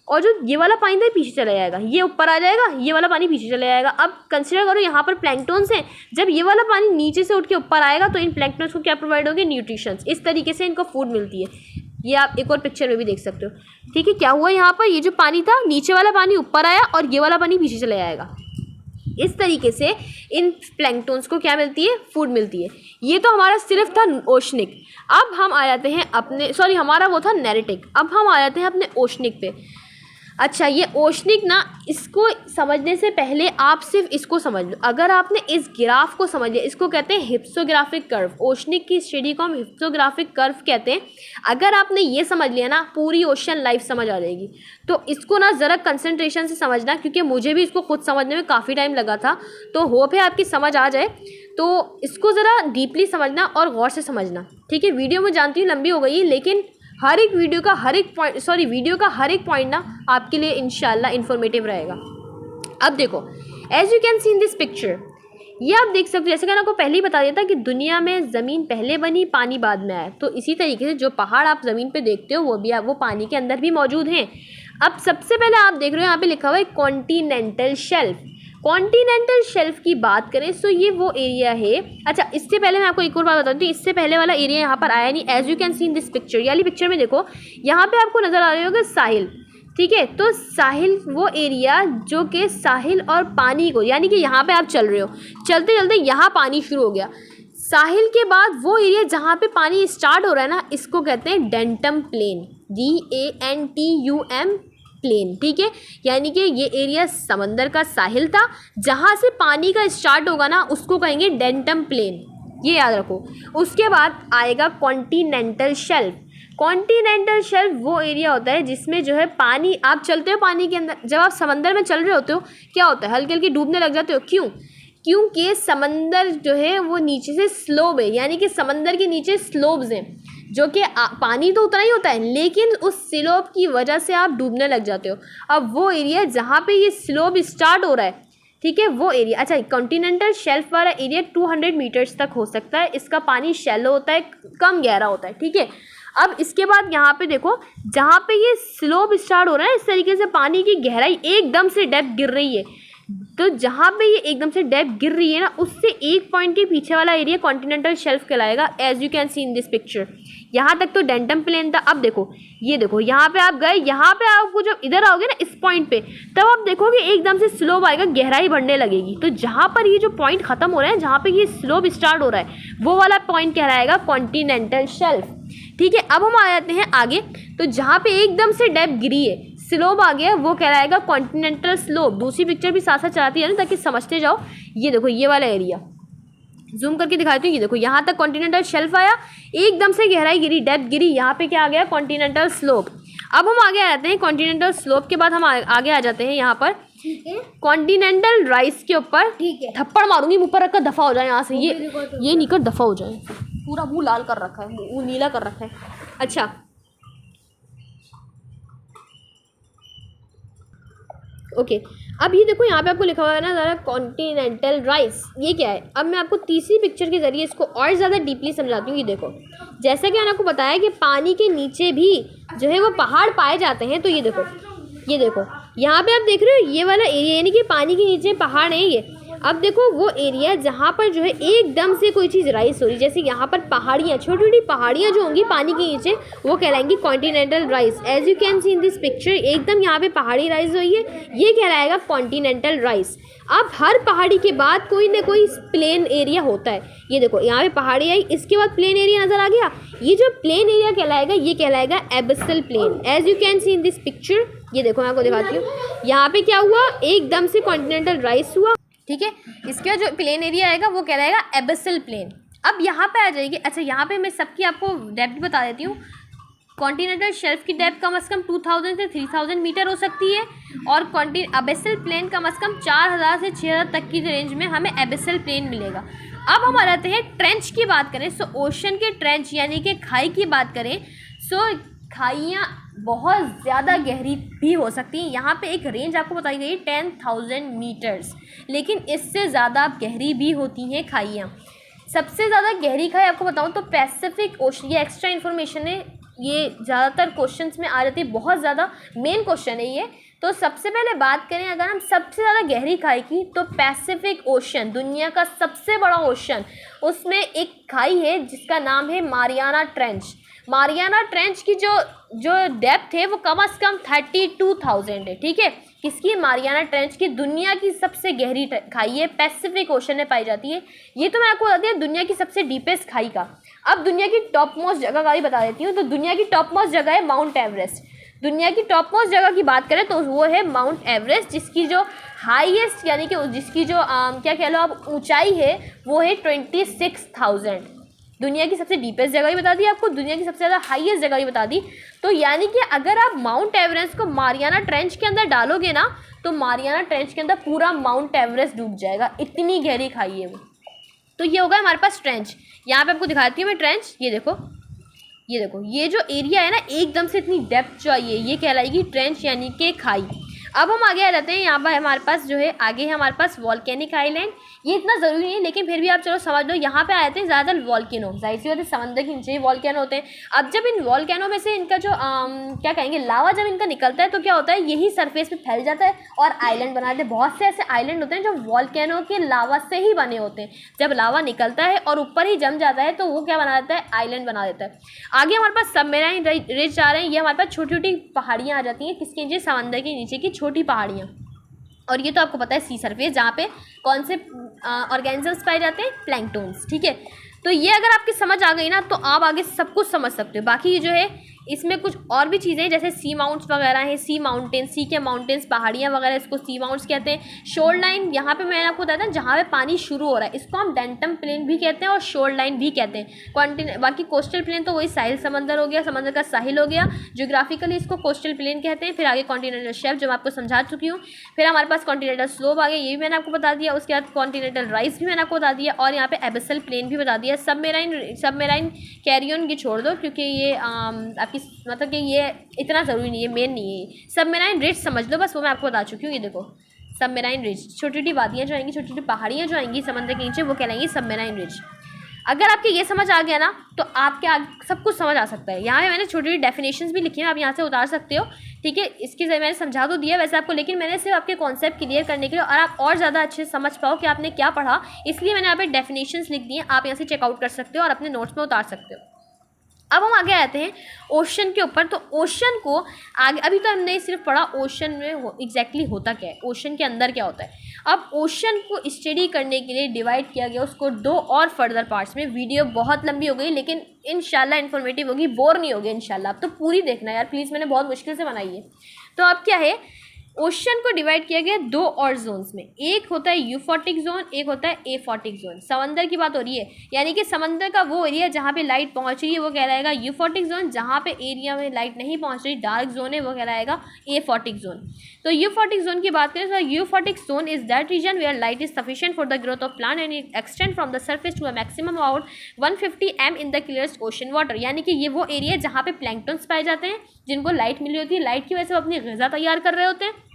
और जो ये वाला पानी था पीछे चला जाएगा, ये ऊपर आ जाएगा, ये वाला पानी पीछे चला जाएगा। अब कंसिडर करो यहाँ पर प्लैंकटन्स हैं, जब ये वाला पानी नीचे से उठ के ऊपर आएगा तो इन प्लैंकटन्स को क्या प्रोवाइड होंगे, न्यूट्रिशंस। इस तरीके से इनको फूड मिलती है। ये आप एक और पिक्चर में भी देख सकते हो, ठीक है, क्या हुआ यहाँ पर, ये जो पानी था नीचे वाला पानी ऊपर आया और ये वाला पानी पीछे चला जाएगा। इस तरीके से इन प्लैंकटन्स को क्या मिलती है, फूड मिलती है। ये तो हमारा सिर्फ था ओशनिक। अब हम आ जाते हैं अपने, सॉरी हमारा वो था नेरेटिक, अब हम आ जाते हैं अपने ओशनिक पे। अच्छा, ये ओशनिक ना, इसको समझने से पहले आप सिर्फ इसको समझ लो। अगर आपने इस ग्राफ को समझ लिया, इसको कहते हैं हिप्सोग्राफिक कर्व, ओशनिक की स्टडी को हम हिप्सोग्राफिक कर्व कहते हैं। अगर आपने ये समझ लिया ना, पूरी ओशन लाइफ समझ आ जाएगी। तो इसको ना ज़रा कंसंट्रेशन से समझना, क्योंकि मुझे भी इसको खुद समझने में काफ़ी टाइम लगा था, तो होप है आपकी समझ आ जाए। तो इसको ज़रा डीपली समझना और गौर से समझना, ठीक है। वीडियो में जानती हूँ लंबी हो गई, लेकिन हर एक वीडियो का हर एक पॉइंट ना आपके लिए इंशाल्लाह इन्फॉर्मेटिव रहेगा। अब देखो, as you can see in this picture, ये आप देख सकते हो, जैसे कि मैंने आपको पहले ही बता दिया था कि दुनिया में ज़मीन पहले बनी, पानी बाद में आया। तो इसी तरीके से जो पहाड़ आप ज़मीन पे देखते हो वो पानी के अंदर भी मौजूद हैं। अब सबसे पहले आप देख रहे हो यहाँ पे लिखा हुआ है कॉन्टिनेंटल शेल्फ। कॉन्टिनेंटल शेल्फ की बात करें तो ये वो एरिया है। अच्छा, इससे पहले मैं आपको एक और बात बता दूँ, इससे पहले वाला एरिया यहाँ पर आया नहीं। As you can see in this picture, यानी पिक्चर में देखो, यहाँ पे आपको नज़र आ रहा होगा साहिल, ठीक है। तो साहिल वो एरिया जो कि साहिल और पानी को, यानी कि यहाँ पे आप चल रहे हो, चलते चलते यहाँ पानी शुरू हो गया। साहिल के बाद वो एरिया जहाँ पे पानी स्टार्ट हो रहा है ना, इसको कहते हैं डेंटम प्लेन, DANTUM प्लेन, ठीक है। यानी कि ये एरिया समंदर का साहिल था, जहाँ से पानी का स्टार्ट होगा ना उसको कहेंगे डेंटम प्लेन, ये याद रखो। उसके बाद आएगा कॉन्टिनेंटल शेल्फ। कॉन्टिनेंटल शेल्फ वो एरिया होता है जिसमें जो है पानी, आप चलते हो पानी के अंदर, जब आप समंदर में चल रहे होते हो क्या होता है, हल्के हल्के डूबने लग जाते हो। क्यों? क्योंकि समंदर जो है वो नीचे से स्लोब है, यानी कि समंदर के नीचे स्लोब्स हैं, जो कि पानी तो उतना ही होता है, लेकिन उस स्लोप की वजह से आप डूबने लग जाते हो। अब वो एरिया जहाँ पे ये स्लोप स्टार्ट हो रहा है, ठीक है, वो एरिया। अच्छा, कॉन्टिनेंटल शेल्फ वाला एरिया 200 मीटर्स तक हो सकता है। इसका पानी शैलो होता है, कम गहरा होता है, ठीक है। अब इसके बाद यहाँ पे देखो, जहाँ पे ये स्लोप स्टार्ट हो रहा है, इस तरीके से पानी की गहराई एकदम से डेप्थ गिर रही है। तो जहाँ पे ये एकदम से डेप्थ गिर रही है ना, उससे एक पॉइंट के पीछे वाला एरिया कॉन्टिनेंटल शेल्फ कहलाएगा। As you can see in this picture, यहाँ तक तो डेंटम प्लेन था। अब देखो, ये देखो, यहाँ पे आप गए, यहाँ पे आपको जब इधर आओगे ना इस पॉइंट पे, तब आप देखोगे एकदम से स्लोप आएगा, गहराई बढ़ने लगेगी। तो जहाँ पर ये जो पॉइंट खत्म हो रहा है, जहाँ पे ये स्लोप स्टार्ट हो रहा है, वो वाला पॉइंट कहलाएगा कॉन्टिनेंटल शेल्फ, ठीक है। अब हम आ जाते हैं आगे, तो जहाँ पे एकदम से डेप्थ गिरी है, स्लोप आ गया, वो कहलाएगा कॉन्टिनेंटल स्लोप। दूसरी पिक्चर भी साथ साथ चलाती है ना, ताकि समझते जाओ। ये देखो, ये वाला एरिया जूम करके दिखाती हूँ। ये देखो, यहाँ तक कॉन्टिनेंटल शेल्फ आया, एकदम से गहराई गिरी, डेप्थ गिरी, यहाँ पे क्या आ गया, कॉन्टिनेंटल स्लोप। अब हम आगे आ जाते हैं कॉन्टिनेंटल स्लोप के बाद हम आगे आ जाते हैं यहाँ पर कॉन्टिनेंटल राइस के ऊपर। ठीक है, थप्पड़ मारूंगी मुँह पर रखकर, दफा हो जाए यहाँ से, ये नहीं कर, दफा हो जाए। पूरा मुँह लाल कर रखा है, मुँह नीला कर रखा है। अच्छा, ओके, अब ये देखो यहाँ पे आपको लिखा हुआ है ना ज़रा कॉन्टिनेंटल राइस, ये क्या है। अब मैं आपको तीसरी पिक्चर के ज़रिए इसको और ज़्यादा डीपली समझाती हूँ। ये देखो, जैसा कि मैंने आपको बताया कि पानी के नीचे भी जो है वो पहाड़ पाए जाते हैं। तो ये देखो यहाँ पे आप देख रहे हो ये वाला एरिया, यानी कि पानी के नीचे पहाड़ है ये। अब देखो वो एरिया जहाँ पर जो है एकदम से कोई चीज़ राइस हो रही, जैसे यहाँ पर पहाड़ियाँ, छोटी छोटी पहाड़ियाँ जो होंगी पानी के नीचे, वो कहलाएंगी continental rise. As you can see in this picture, एकदम यहाँ पे पहाड़ी राइस हुई है, ये कहलाएगा कॉन्टिनेंटल राइस। अब हर पहाड़ी के बाद कोई ना कोई प्लेन एरिया होता है। ये देखो यहाँ पे पहाड़ी आई, इसके बाद प्लेन एरिया नज़र आ गया। ये जो प्लेन एरिया कहलाएगा ये कहलाएगा abyssal plain. As you can see in this picture, ये देखो मैं आपको दिखाती हूँ, यहाँ पे क्या हुआ, एकदम से कॉन्टिनेंटल राइस हुआ, ठीक है। इसका जो प्लेन एरिया आएगा वो कहलाएगा एबिसल प्लेन। अब यहाँ पे आ जाएगी, अच्छा यहाँ पे मैं सबकी आपको डेप्थ बता देती हूँ। कॉन्टिनेंटल शेल्फ की डेप्थ कम से कम 2000 से 3000 मीटर हो सकती है, और एबिसल प्लेन कम से कम 4000 से 6000 तक की रेंज में हमें एबिसल प्लेन मिलेगा। अब हम आ जाते हैं ट्रेंच की बात करें, सो ओशन के ट्रेंच यानी कि खाई की बात करें, सो खाइयाँ बहुत ज़्यादा गहरी भी हो सकती हैं। यहाँ पे एक रेंज आपको बताई गई है 10,000 मीटर्स, लेकिन इससे ज़्यादा गहरी भी होती हैं खाइयाँ। सबसे ज़्यादा गहरी खाई आपको बताऊँ तो पैसिफिक ओशन, ये एक्स्ट्रा इन्फॉर्मेशन है, ये ज़्यादातर क्वेश्चंस में आ जाती है, बहुत ज़्यादा मेन क्वेश्चन है ये। तो सबसे पहले बात करें अगर हम सबसे ज़्यादा गहरी खाई की, तो पैसिफिक ओशन, दुनिया का सबसे बड़ा ओशन, उसमें एक खाई है जिसका नाम है मारियाना ट्रेंच। मारियाना ट्रेंच की जो डेप्थ है वो कम से कम 32,000 है, ठीक है। किसकी, मारियाना ट्रेंच की, दुनिया की सबसे गहरी खाई है, पैसिफिक ओशन में पाई जाती है। ये तो मैं आपको बताती हूँ दुनिया की सबसे डीपेस्ट खाई का। अब दुनिया की टॉप मोस्ट जगह का भी बता देती हूँ। तो दुनिया की टॉप मोस्ट जगह है माउंट एवरेस्ट। दुनिया की टॉप मोस्ट जगह की बात करें तो वो है माउंट एवरेस्ट, जिसकी जो हाईएस्ट यानी कि जिसकी जो क्या कह लो आप ऊंचाई है वो है 26,000। दुनिया की सबसे डीपेस्ट जगह ही बता दी आपको, दुनिया की सबसे ज़्यादा हाईएस्ट जगह ही बता दी। तो यानी कि अगर आप माउंट एवरेस्ट को मारियाना ट्रेंच के अंदर डालोगे ना, तो मारियाना ट्रेंच के अंदर पूरा माउंट एवरेस्ट डूब जाएगा, इतनी गहरी खाई है वो। तो ये होगा हमारे पास ट्रेंच। यहाँ पे आपको दिखाती हूँ मैं ट्रेंच, ये देखो ये जो एरिया है ना एकदम से इतनी डेप्थ जो आई है ये कहलाएगी ट्रेंच यानी कि खाई। अब हम आगे आ जाते हैं, यहाँ पर हमारे पास जो है आगे है हमारे पास वॉल्केनिक आइलैंड। ये इतना ज़रूरी नहीं है लेकिन फिर भी आप चलो समझ लो, यहाँ पे आते हैं ज़्यादातर वॉल्केनो, जाहिर सी बात है समंदर के नीचे ही वॉल्केनो होते हैं। अब जब इन वॉल्केनो में से इनका जो क्या कहेंगे लावा जब इनका निकलता है तो क्या होता है, यही सरफेस पे फैल जाता है और आइलैंड बनाते हैं। बहुत से ऐसे आइलैंड होते हैं जो वॉल्केनो के लावा से ही बने होते हैं। जब लावा निकलता है और ऊपर ही जम जाता है तो वो क्या बना देता है, आइलैंड बना देता है। आगे हमारे पास सबमेराइन रिज आ रहे हैं, ये हमारे पास छोटी छोटी पहाड़ियाँ आ जाती हैं, किसके नीचे, समंदर के नीचे की छोटी पहाड़ियाँ। और ये तो आपको पता है सी सरफेस, जहाँ पे कौन से ऑर्गेनिजम्स पाए जाते हैं, प्लैंकटन्स, ठीक है। तो ये अगर आपकी समझ आ गई ना तो आप आगे सब कुछ समझ सकते हो। बाकी ये जो है इसमें कुछ और भी चीज़ें जैसे सी माउंट्स वगैरह हैं, सी माउंटेन, सी के माउंटेन्स, पहाड़ियाँ वगैरह, इसको सी माउंट्स कहते हैं। शोर लाइन, यहाँ पे मैंने आपको बताया था जहाँ पे पानी शुरू हो रहा है इसको हम डेंटम प्लेन भी कहते हैं और शोर लाइन भी कहते हैं। बाकी कोस्टल प्लेन तो वही साहिल समंदर हो गया, समंदर का साहिल हो गया, जियोग्राफिकली इसको कोस्टल प्लेन कहते हैं। फिर आगे कॉन्टिनेंटल शेल्फ जो मैं आपको समझा चुकी हूँ। फिर हमारे पास कॉन्टिनेंटल स्लोप आ गया, ये भी मैंने आपको बता दिया। उसके बाद कॉन्टिनेंटल राइस भी मैंने आपको बता दिया, और यहाँ पे एबिसल प्लेन भी बता दिया। सबमेराइन कैरियन की छोड़ दो क्योंकि ये आपकी मतलब कि ये इतना ज़रूरी नहीं है, मेन नहीं है। सबमेराइन रिज समझ लो बस, वो मैं आपको बता चुकी हूँ। ये देखो सबमेराइन रिज, छोटी छोटी वादियाँ जो आएंगी, छोटी छोटी पहाड़ियाँ जो आएंगी समुद्र के नीचे, वो कहलाएंगी सबमेराइन रिज। अगर आपके ये समझ आ गया ना तो आपके सब कुछ समझ आ सकता है। यहाँ पे मैंने छोटी छोटी डेफिनेशंस भी लिखी हैं, आप यहाँ से उतार सकते हो, ठीक है। इसके जरिए मैंने समझा तो दिया वैसे आपको, लेकिन मैंने सिर्फ आपके कॉन्सेप्ट क्लियर करने के लिए और आप और ज़्यादा अच्छे से समझ पाओ कि आपने क्या पढ़ा, इसलिए मैंने यहाँ पे डेफिनेशंस लिख दी हैं। आप यहाँ से चेकआउट कर सकते हो और अपने नोट्स में उतार सकते हो। अब हम आगे आते हैं ओशन के ऊपर। तो ओशन को आगे, अभी तो हमने सिर्फ पढ़ा ओशन में एग्जैक्टली होता क्या है, ओशन के अंदर क्या होता है। अब ओशन को स्टडी करने के लिए डिवाइड किया गया उसको 2 और फर्दर पार्ट्स में। वीडियो बहुत लंबी हो गई लेकिन इंशाल्लाह इन्फॉर्मेटिव होगी, बोर नहीं होगी इंशाल्लाह। अब तो पूरी देखना यार प्लीज़, मैंने बहुत मुश्किल से बनाई है। तो अब क्या है, ओशन को डिवाइड किया गया 2 और जोन्स में, एक होता है यूफोटिक जोन, एक होता है एफोटिक जोन। समंदर की बात हो रही है, यानी कि समंदर का वो एरिया जहाँ पे लाइट पहुँच रही है वो कहलाएगा यूफोटिक जोन, जहाँ पे एरिया में लाइट नहीं पहुँच रही, डार्क जोन है, वो कहलाएगा एफोटिक जोन। तो यूफोटिक जोन की बात करें तो euphotic zone is that region where light is sufficient for the growth of plant and it extend from the surface to a maximum about 150 m in the clearest ocean water. यानी कि ये वो area जहाँ पे planktons पाए जाते हैं जिनको लाइट मिली होती है, लाइट की वजह से वो अपनी ग़िज़ा तैयार कर रहे होते हैं।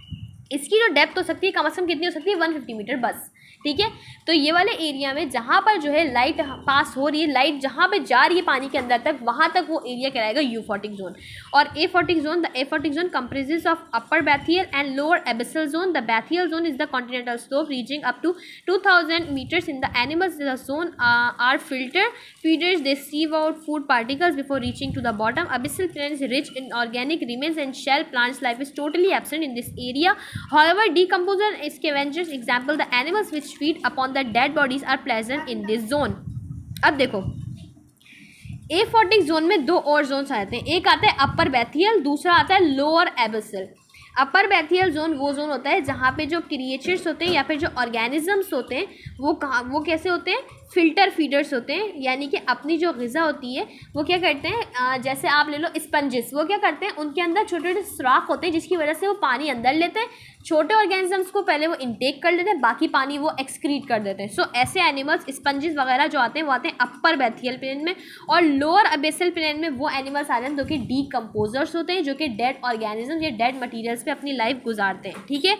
इसकी जो डेप्थ हो सकती है कम से कम कितनी हो सकती है 150 मीटर बस, ठीक है। तो ये वाले एरिया में जहाँ पर जो है लाइट पास हो रही है, लाइट जहाँ पे जा रही है पानी के अंदर तक, वहाँ तक वो एरिया कहलाएगा यूफोटिक जोन। और aphotic zone, the aphotic zone comprises of upper bathyal and lower abyssal zone. The bathyal zone is the continental slope reaching up to 2000 metres. In the animals the zone are filter feeders, they sieve out food particles before reaching to the bottom. Abyssal plain is rich in organic remains and shell plants, life is totally absent in this area. However, decomposers and scavengers, example the animals which feed upon the dead bodies, are present in this zone. अब देखो एफोटिक zone में दो और Jones आ जाते हैं, एक आता है अपर बैथियल, दूसरा आता है लोअर एबिसल। अपर बैथियल जोन वो जोन होता है जहाँ पे जो क्रिएचर्स होते हैं या फिर जो ऑर्गेनिजम्स होते हैं वो कैसे होते हैं, फिल्टर फीडर्स होते हैं, यानी कि अपनी जो ग़िज़ा होती है वो क्या करते हैं, जैसे आप ले लो स्पंजेस, वो क्या करते हैं, उनके अंदर छोटे छोटे सुराख होते हैं जिसकी वजह से वो पानी अंदर लेते हैं, छोटे ऑर्गेनिजम्स को पहले वो इंटेक कर लेते हैं, बाकी पानी वो एक्सक्रीट कर देते हैं। सो ऐसे एनिमल्स स्पंजेस वगैरह जो आते हैं वो आते हैं अपर बैथियल प्लेन में, और लोअर अबेसल प्लेन में वो एनिमल्स आ जाते हैं जो कि डीकम्पोजर्स होते हैं, जो कि डेड ऑर्गेनिजम्स या डेड मटीरियल्स पे अपनी लाइफ गुजारते हैं, ठीक है।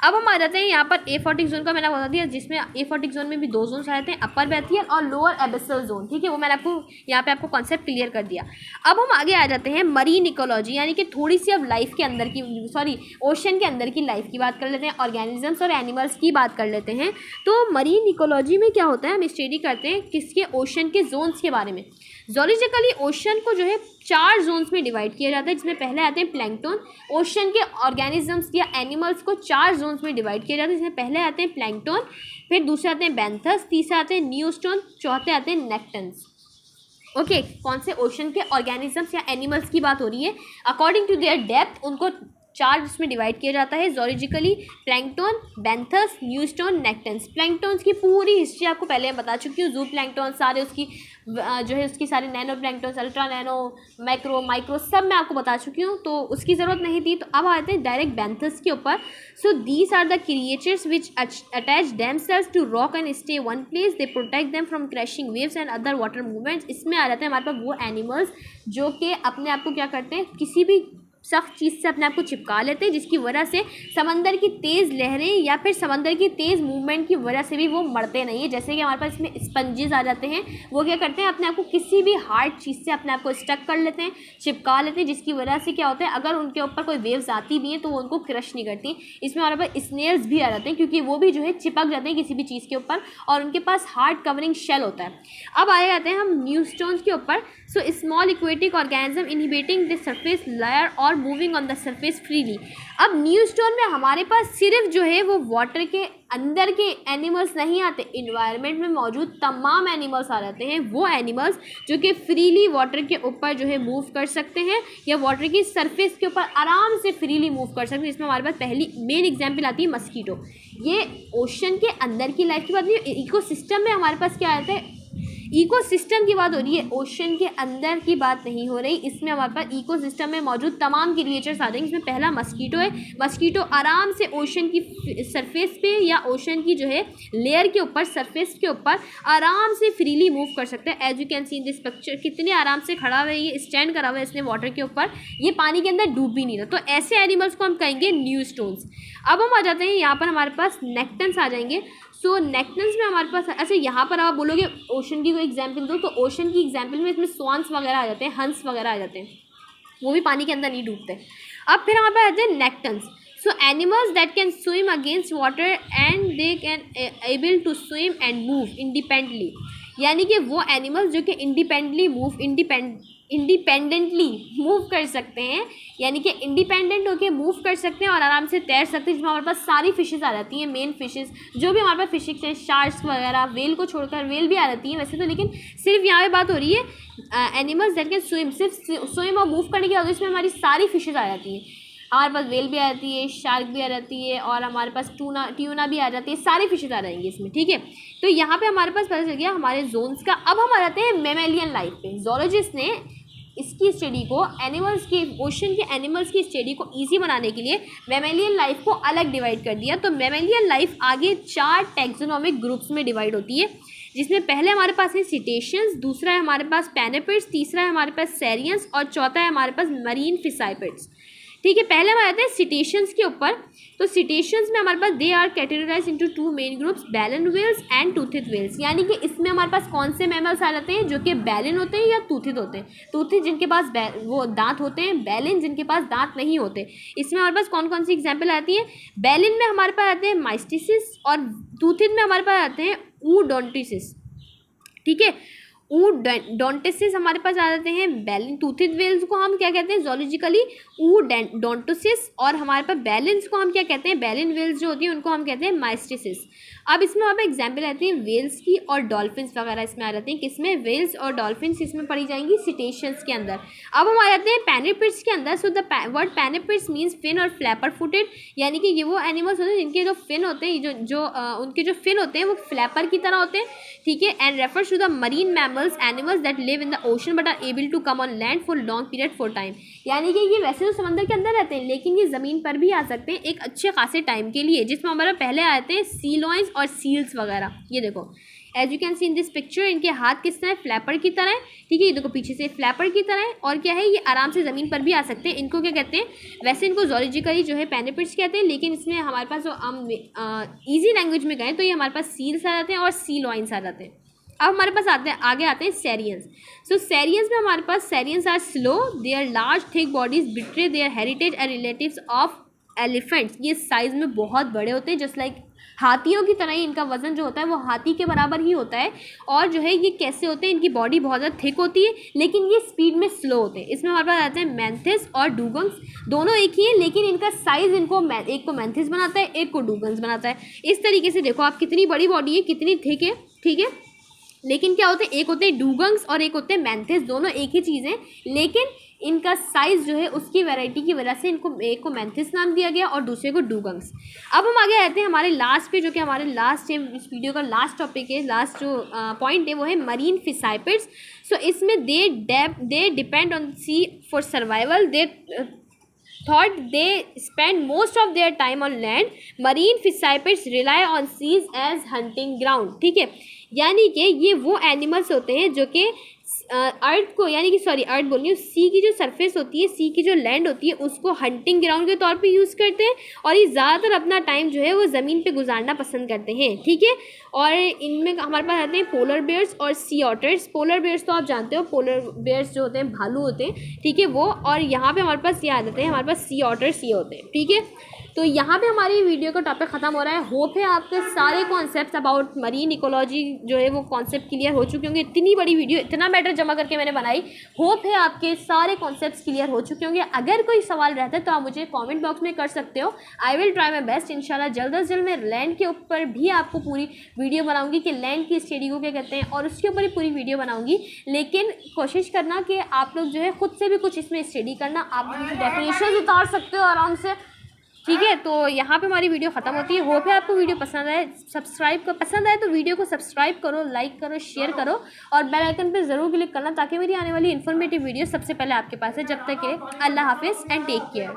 अब हम आ जाते हैं यहाँ पर एफोटिक जोन का मैंने बता दिया, जिसमें एफोटिक जोन में भी दो जोन्स आ जाते हैं, अपर बैथियल और लोअर एबिसल जोन, ठीक है। वो मैंने आपको यहाँ पे आपको कॉन्सेप्ट क्लियर कर दिया। अब हम आगे आ जाते हैं मरीन इकोलॉजी, यानी कि थोड़ी सी अब लाइफ के अंदर की, सॉरी ओशन के अंदर की लाइफ की बात कर लेते हैं, ऑर्गेनिजम्स और एनिमल्स की बात कर लेते हैं। तो मरीन इकोलॉजी में क्या होता है, हम स्टडी करते हैं किसके, ओशन के जोन्स के बारे में। जोलॉजिकली ओशन को जो है 4 जोन्स में डिवाइड किया जाता है, जिसमें पहले आते हैं प्लैंकटन। ओशन के ऑर्गेनिजम्स या एनिमल्स को 4 जोन्स में डिवाइड किया जाता है, जिसमें पहले आते हैं प्लैंकटन, फिर दूसरे आते हैं बैंथस, तीसरे आते हैं न्यूस्टोन, चौथे आते हैं नेक्टन्स। ओके, कौन से ओशन के ऑर्गेनिजम्स या एनिमल्स की बात हो रही है, अकॉर्डिंग टू देयर डेप्थ उनको 4 जिसमें डिवाइड किया जाता है, जोलॉजिकली प्लैंकटन, बैंथस, न्यूस्टोन, नेक्टन्स। प्लैंकटन्स की पूरी हिस्ट्री आपको पहले मैं बता चुकी हूँ, जू प्लैंकटन सारे उसकी जो है उसकी सारी nano planktons, ultra nano, micro micro सब मैं आपको बता चुकी हूँ, तो उसकी ज़रूरत नहीं थी। तो अब आते हैं डायरेक्ट बैंथस के ऊपर। So these are the creatures which attach themselves to rock and stay one place, they protect them from crashing waves and other water movements. इसमें आ जाते हैं हमारे पास वो एनिमल्स जो कि अपने आप को क्या करते हैं, किसी भी सख्त चीज़ से अपने आप को चिपका लेते हैं, जिसकी वजह से समंदर की तेज़ लहरें या फिर समंदर की तेज़ मूवमेंट की वजह से भी वो मरते नहीं है। जैसे कि हमारे पास इसमें स्पंजेस आ जाते हैं, वो क्या करते हैं, अपने आप को किसी भी हार्ड चीज़ से अपने आप को स्टक कर लेते हैं, चिपका लेते हैं, जिसकी वजह से क्या होता है, अगर उनके ऊपर कोई वेव्स आती भी हैं तो वो उनको क्रश नहीं करती। इसमें हमारे पास स्नेल्स भी आ जाते हैं, क्योंकि वो भी जो है चिपक जाते हैं किसी भी चीज़ के ऊपर, और उनके पास हार्ड कवरिंग शेल होता है। अब आए जाते हैं हम न्यूस्टोन्स के ऊपर। So small aquatic organism inhibiting the surface layer और moving on the surface freely. अब न्यूस्टोन में हमारे पास सिर्फ जो है वो वाटर के अंदर के एनिमल्स नहीं आते, इन्वायरमेंट में मौजूद तमाम एनिमल्स आ जाते हैं, वो एनिमल्स जो कि फ्रीली वाटर के ऊपर जो है मूव कर सकते हैं या वाटर की सरफेस के ऊपर आराम से फ्रीली मूव कर सकते हैं। इसमें हमारे पास पहली मेन एग्जांपल आती है मस्कीटो। ये ओशन के अंदर की लाइफ की बात नहीं, इकोसिस्टम में हमारे पास क्या आता है, इकोसिस्टम की बात हो रही है, ओशन के अंदर की बात नहीं हो रही। इसमें हमारे पास इकोसिस्टम में मौजूद तमाम क्रिएचर्स आ जाएंगे। इसमें पहला मस्कीटो है। मस्कीटो आराम से ओशन की सरफेस पे या ओशन की जो है लेयर के ऊपर, सरफेस के ऊपर आराम से फ्रीली मूव कर सकते हैं। As you can see in this picture, कितने आराम से खड़ा हुआ है, ये स्टैंड करा हुआ है इसने वाटर के ऊपर, ये पानी के अंदर डूब भी नहीं रहा। तो ऐसे एनिमल्स को हम कहेंगे न्यूस्टोन्स। अब हम आ जाते हैं यहाँ पर हमारे पास नेक्टन्स आ जाएंगे। सो नेक्टन्स में हमारे पास, अच्छा यहाँ पर आप बोलोगे ओशन की कोई एग्जांपल दो, तो ओशन की एग्जांपल में इसमें स्वान्स वगैरह आ जाते हैं, हंस वगैरह आ जाते हैं, वो भी पानी के अंदर नहीं डूबते। अब फिर हमारे पास आते हैं nektons. So animals that can swim against water and they can able to swim and move independently, यानी कि वो एनिमल्स जो कि इंडिपेंडेंटली मूव कर सकते हैं, यानी कि इंडिपेंडेंट होकर मूव कर सकते हैं और आराम से तैर सकते हैं। जिसमें हमारे पास सारी फिशेस आ जाती हैं, मेन फिशेस जो भी हमारे पास फिशिंग है, शार्क्स वगैरह, वेल को छोड़कर, वेल भी आ जाती हैं वैसे तो, लेकिन सिर्फ यहाँ पे बात हो रही है एनिमल्स दैट कैन स्विम, सिर्फ स्विम और मूव करने की वजह से इसमें हमारी सारी फिशेस आ जाती हैं। हमारे पास वेल भी आ जाती है, शार्क भी आ जाती है, और हमारे पास ट्यूना भी आ जाती है, सारी फिशेज आ जाएंगी इसमें, ठीक है। तो यहाँ पे हमारे पास पता चल गया हमारे जोन्स का। अब हम आ जाते हैं मैमेलियन लाइफ पे। जोलॉजिस्ट ने इसकी स्टडी को, एनिमल्स की, ओशन के एनिमल्स की स्टडी को इजी बनाने के लिए मैमेलियन लाइफ को अलग डिवाइड कर दिया। तो मैमेलियन लाइफ आगे 4 टैक्सोनॉमिक ग्रुप्स में डिवाइड होती है, जिसमें पहले हमारे पास है सिटेशियंस, दूसरा है हमारे पास पैनेपिड्स, तीसरा है हमारे पास सेरियंस और चौथा है हमारे पास मरीन फिसाइपिड्स, ठीक है। पहले हम आते हैं सिटेशंस के ऊपर। तो सिटेशंस में हमारे पास they are categorize into 2 main groups, baleen whales and toothed whales. यानी कि इसमें हमारे पास कौन से मैमल्स आ जाते हैं जो कि बैलन होते हैं या टूथिड होते हैं। टूथिड जिनके पास वो दांत होते हैं, बैलन जिनके पास दांत नहीं होते। इसमें हमारे पास कौन कौन सी एग्जाम्पल आती है। बैलन में हमारे पास आते हैं माइस्टिसिस और टूथिड में हमारे पास आते हैं ऊडोंटिसिस। ठीक है, ऊडोंटिसिस हमारे पास आ जाते हैं। बैलन टूथिड व्हेल्स को हम क्या कहते हैं जोलॉजिकली ऊडोंटोसिस, और हमारे पास बैलेंस को हम क्या कहते हैं, बैलन व्हेल्स जो होती हैं उनको हम कहते हैं माइस्टिसिस। अब इसमें हमारे पास एग्जाम्पल आती है व्हेल्स की और डॉल्फिन्स वगैरह इसमें आ जाते हैं। किसमें, व्हेल्स और डॉल्फिन्स इसमें पढ़ी जाएंगी सिटेशंस के अंदर। अब हम आ जाते हैं पैनिपिड्स के अंदर। So the word pinnipeds means fin और फ्लैपर फुटेड, यानी कि ये वो एनिमल्स होते हैं जिनके जो फिन होते हैं, उनके जो फिन होते हैं वो फ्लैपर की तरह होते हैं। ठीक है, and refers to the marine mammals animals that live in the ocean but are able to come on land for long period for time. यानी कि ये वैसे तो समंदर के अंदर रहते हैं लेकिन ये ज़मीन पर भी आ सकते हैं एक अच्छे खासे टाइम के लिए, जिसमें हमारे पहले आते हैं सी लॉयंस और सील्स वगैरह। ये देखो as you can see in this picture, इनके हाथ किस तरह, फ्लैपर की तरह है। ठीक है, ये देखो पीछे से फ्लैपर की तरह है, और क्या है, ये आराम से ज़मीन पर भी आ सकते हैं। इनको क्या कहते हैं, वैसे इनको जोलॉजिकली जो है पैनिपिड्स कहते हैं, लेकिन इसमें हमारे पास जो हम ईजी लैंग्वेज में गए तो ये हमारे पास सील्स आ जाते हैं और सी लॉयंस आ जाते हैं। अब हमारे पास आगे आते हैं सेरियंस। सो सेरियंस में हमारे पास sirenians are slow, they are large thick bodies betray their heritage and relatives of elephants. ये साइज़ में बहुत बड़े होते हैं, जस्ट लाइक हाथियों की तरह ही इनका वजन जो होता है वो हाथी के बराबर ही होता है। और जो है ये कैसे होते हैं, इनकी बॉडी बहुत ज़्यादा थिक होती है लेकिन ये स्पीड में स्लो होते हैं। इसमें हमारे पास आते हैं मैंथिस और डूगंग्स, दोनों एक ही है लेकिन इनका साइज़ इनको एक को मैंथिस बनाता है, एक को डूगंग्स बनाता है। इस तरीके से देखो आप कितनी बड़ी बॉडी है, कितनी थिक है। ठीक है, लेकिन क्या होते हैं, एक होते हैं डूगंग्स और एक होते हैं मैंथिस, दोनों एक ही चीज़ है लेकिन इनका साइज़ जो है उसकी वैरायटी की वजह से इनको एक को मैंथिस नाम दिया गया और दूसरे को डूगंग्स। अब हम आगे आते हैं हमारे लास्ट पे, जो कि हमारे लास्ट है इस वीडियो का लास्ट टॉपिक है, लास्ट जो पॉइंट है वो है मरीन फिसाइपिड्स। सो इसमें they depend on sea for survival, they thought they spend most of their time on land. Marine fissipids rely on seas as hunting ground. ठीक है, यानी कि ये वो एनिमल्स होते हैं जो कि अर्थ को, यानी कि अर्थ बोल रही हूँ, सी की जो सरफेस होती है, सी की जो लैंड होती है उसको हंटिंग ग्राउंड के तौर पे यूज़ करते हैं और ये ज़्यादातर अपना टाइम जो है वो ज़मीन पे गुजारना पसंद करते हैं। ठीक है, और इनमें हमारे पास आते हैं पोलर बेयर्स और सी ऑटर्स। पोलर बेयर्स तो आप जानते हो, पोलर बेयर्स जो होते हैं भालू होते हैं। ठीक है, वो, और यहाँ पे हमारे पास ये आ जाते हैं, हमारे पास सी ऑटर्स ये होते हैं। ठीक है, तो यहाँ पे हमारी वीडियो का टॉपिक ख़त्म हो रहा है। होप है आपके सारे कॉन्सेप्ट्स अबाउट मरीन इकोलॉजी जो है वो कॉन्सेप्ट क्लियर हो चुके होंगे। इतनी बड़ी वीडियो, इतना मैटर जमा करके मैंने बनाई, होप है आपके सारे कॉन्सेप्ट्स क्लियर हो चुके होंगे। अगर कोई सवाल रहता है तो आप मुझे कमेंट बॉक्स में कर सकते हो। I will try my best. इंशाल्लाह जल्द से जल्द मैं लैंड के ऊपर भी आपको पूरी वीडियो बनाऊँगी कि लैंड की स्टडी को क्या कहते हैं, और उसके ऊपर ही पूरी वीडियो बनाऊँगी। लेकिन कोशिश करना कि आप लोग जो है ख़ुद से भी कुछ इसमें स्टडी करना, आप डेफिनेशन उतार सकते हो आराम से। ठीक है, तो यहाँ पे हमारी वीडियो ख़त्म होती है। होप है आपको वीडियो पसंद आए। पसंद आए तो वीडियो को सब्सक्राइब करो, लाइक करो, शेयर करो और बेल आइकन पे ज़रूर क्लिक करना ताकि मेरी आने वाली इन्फॉर्मेटिव वीडियो सबसे पहले आपके पास है। जब तक के अल्लाह हाफिज़ एंड टेक केयर।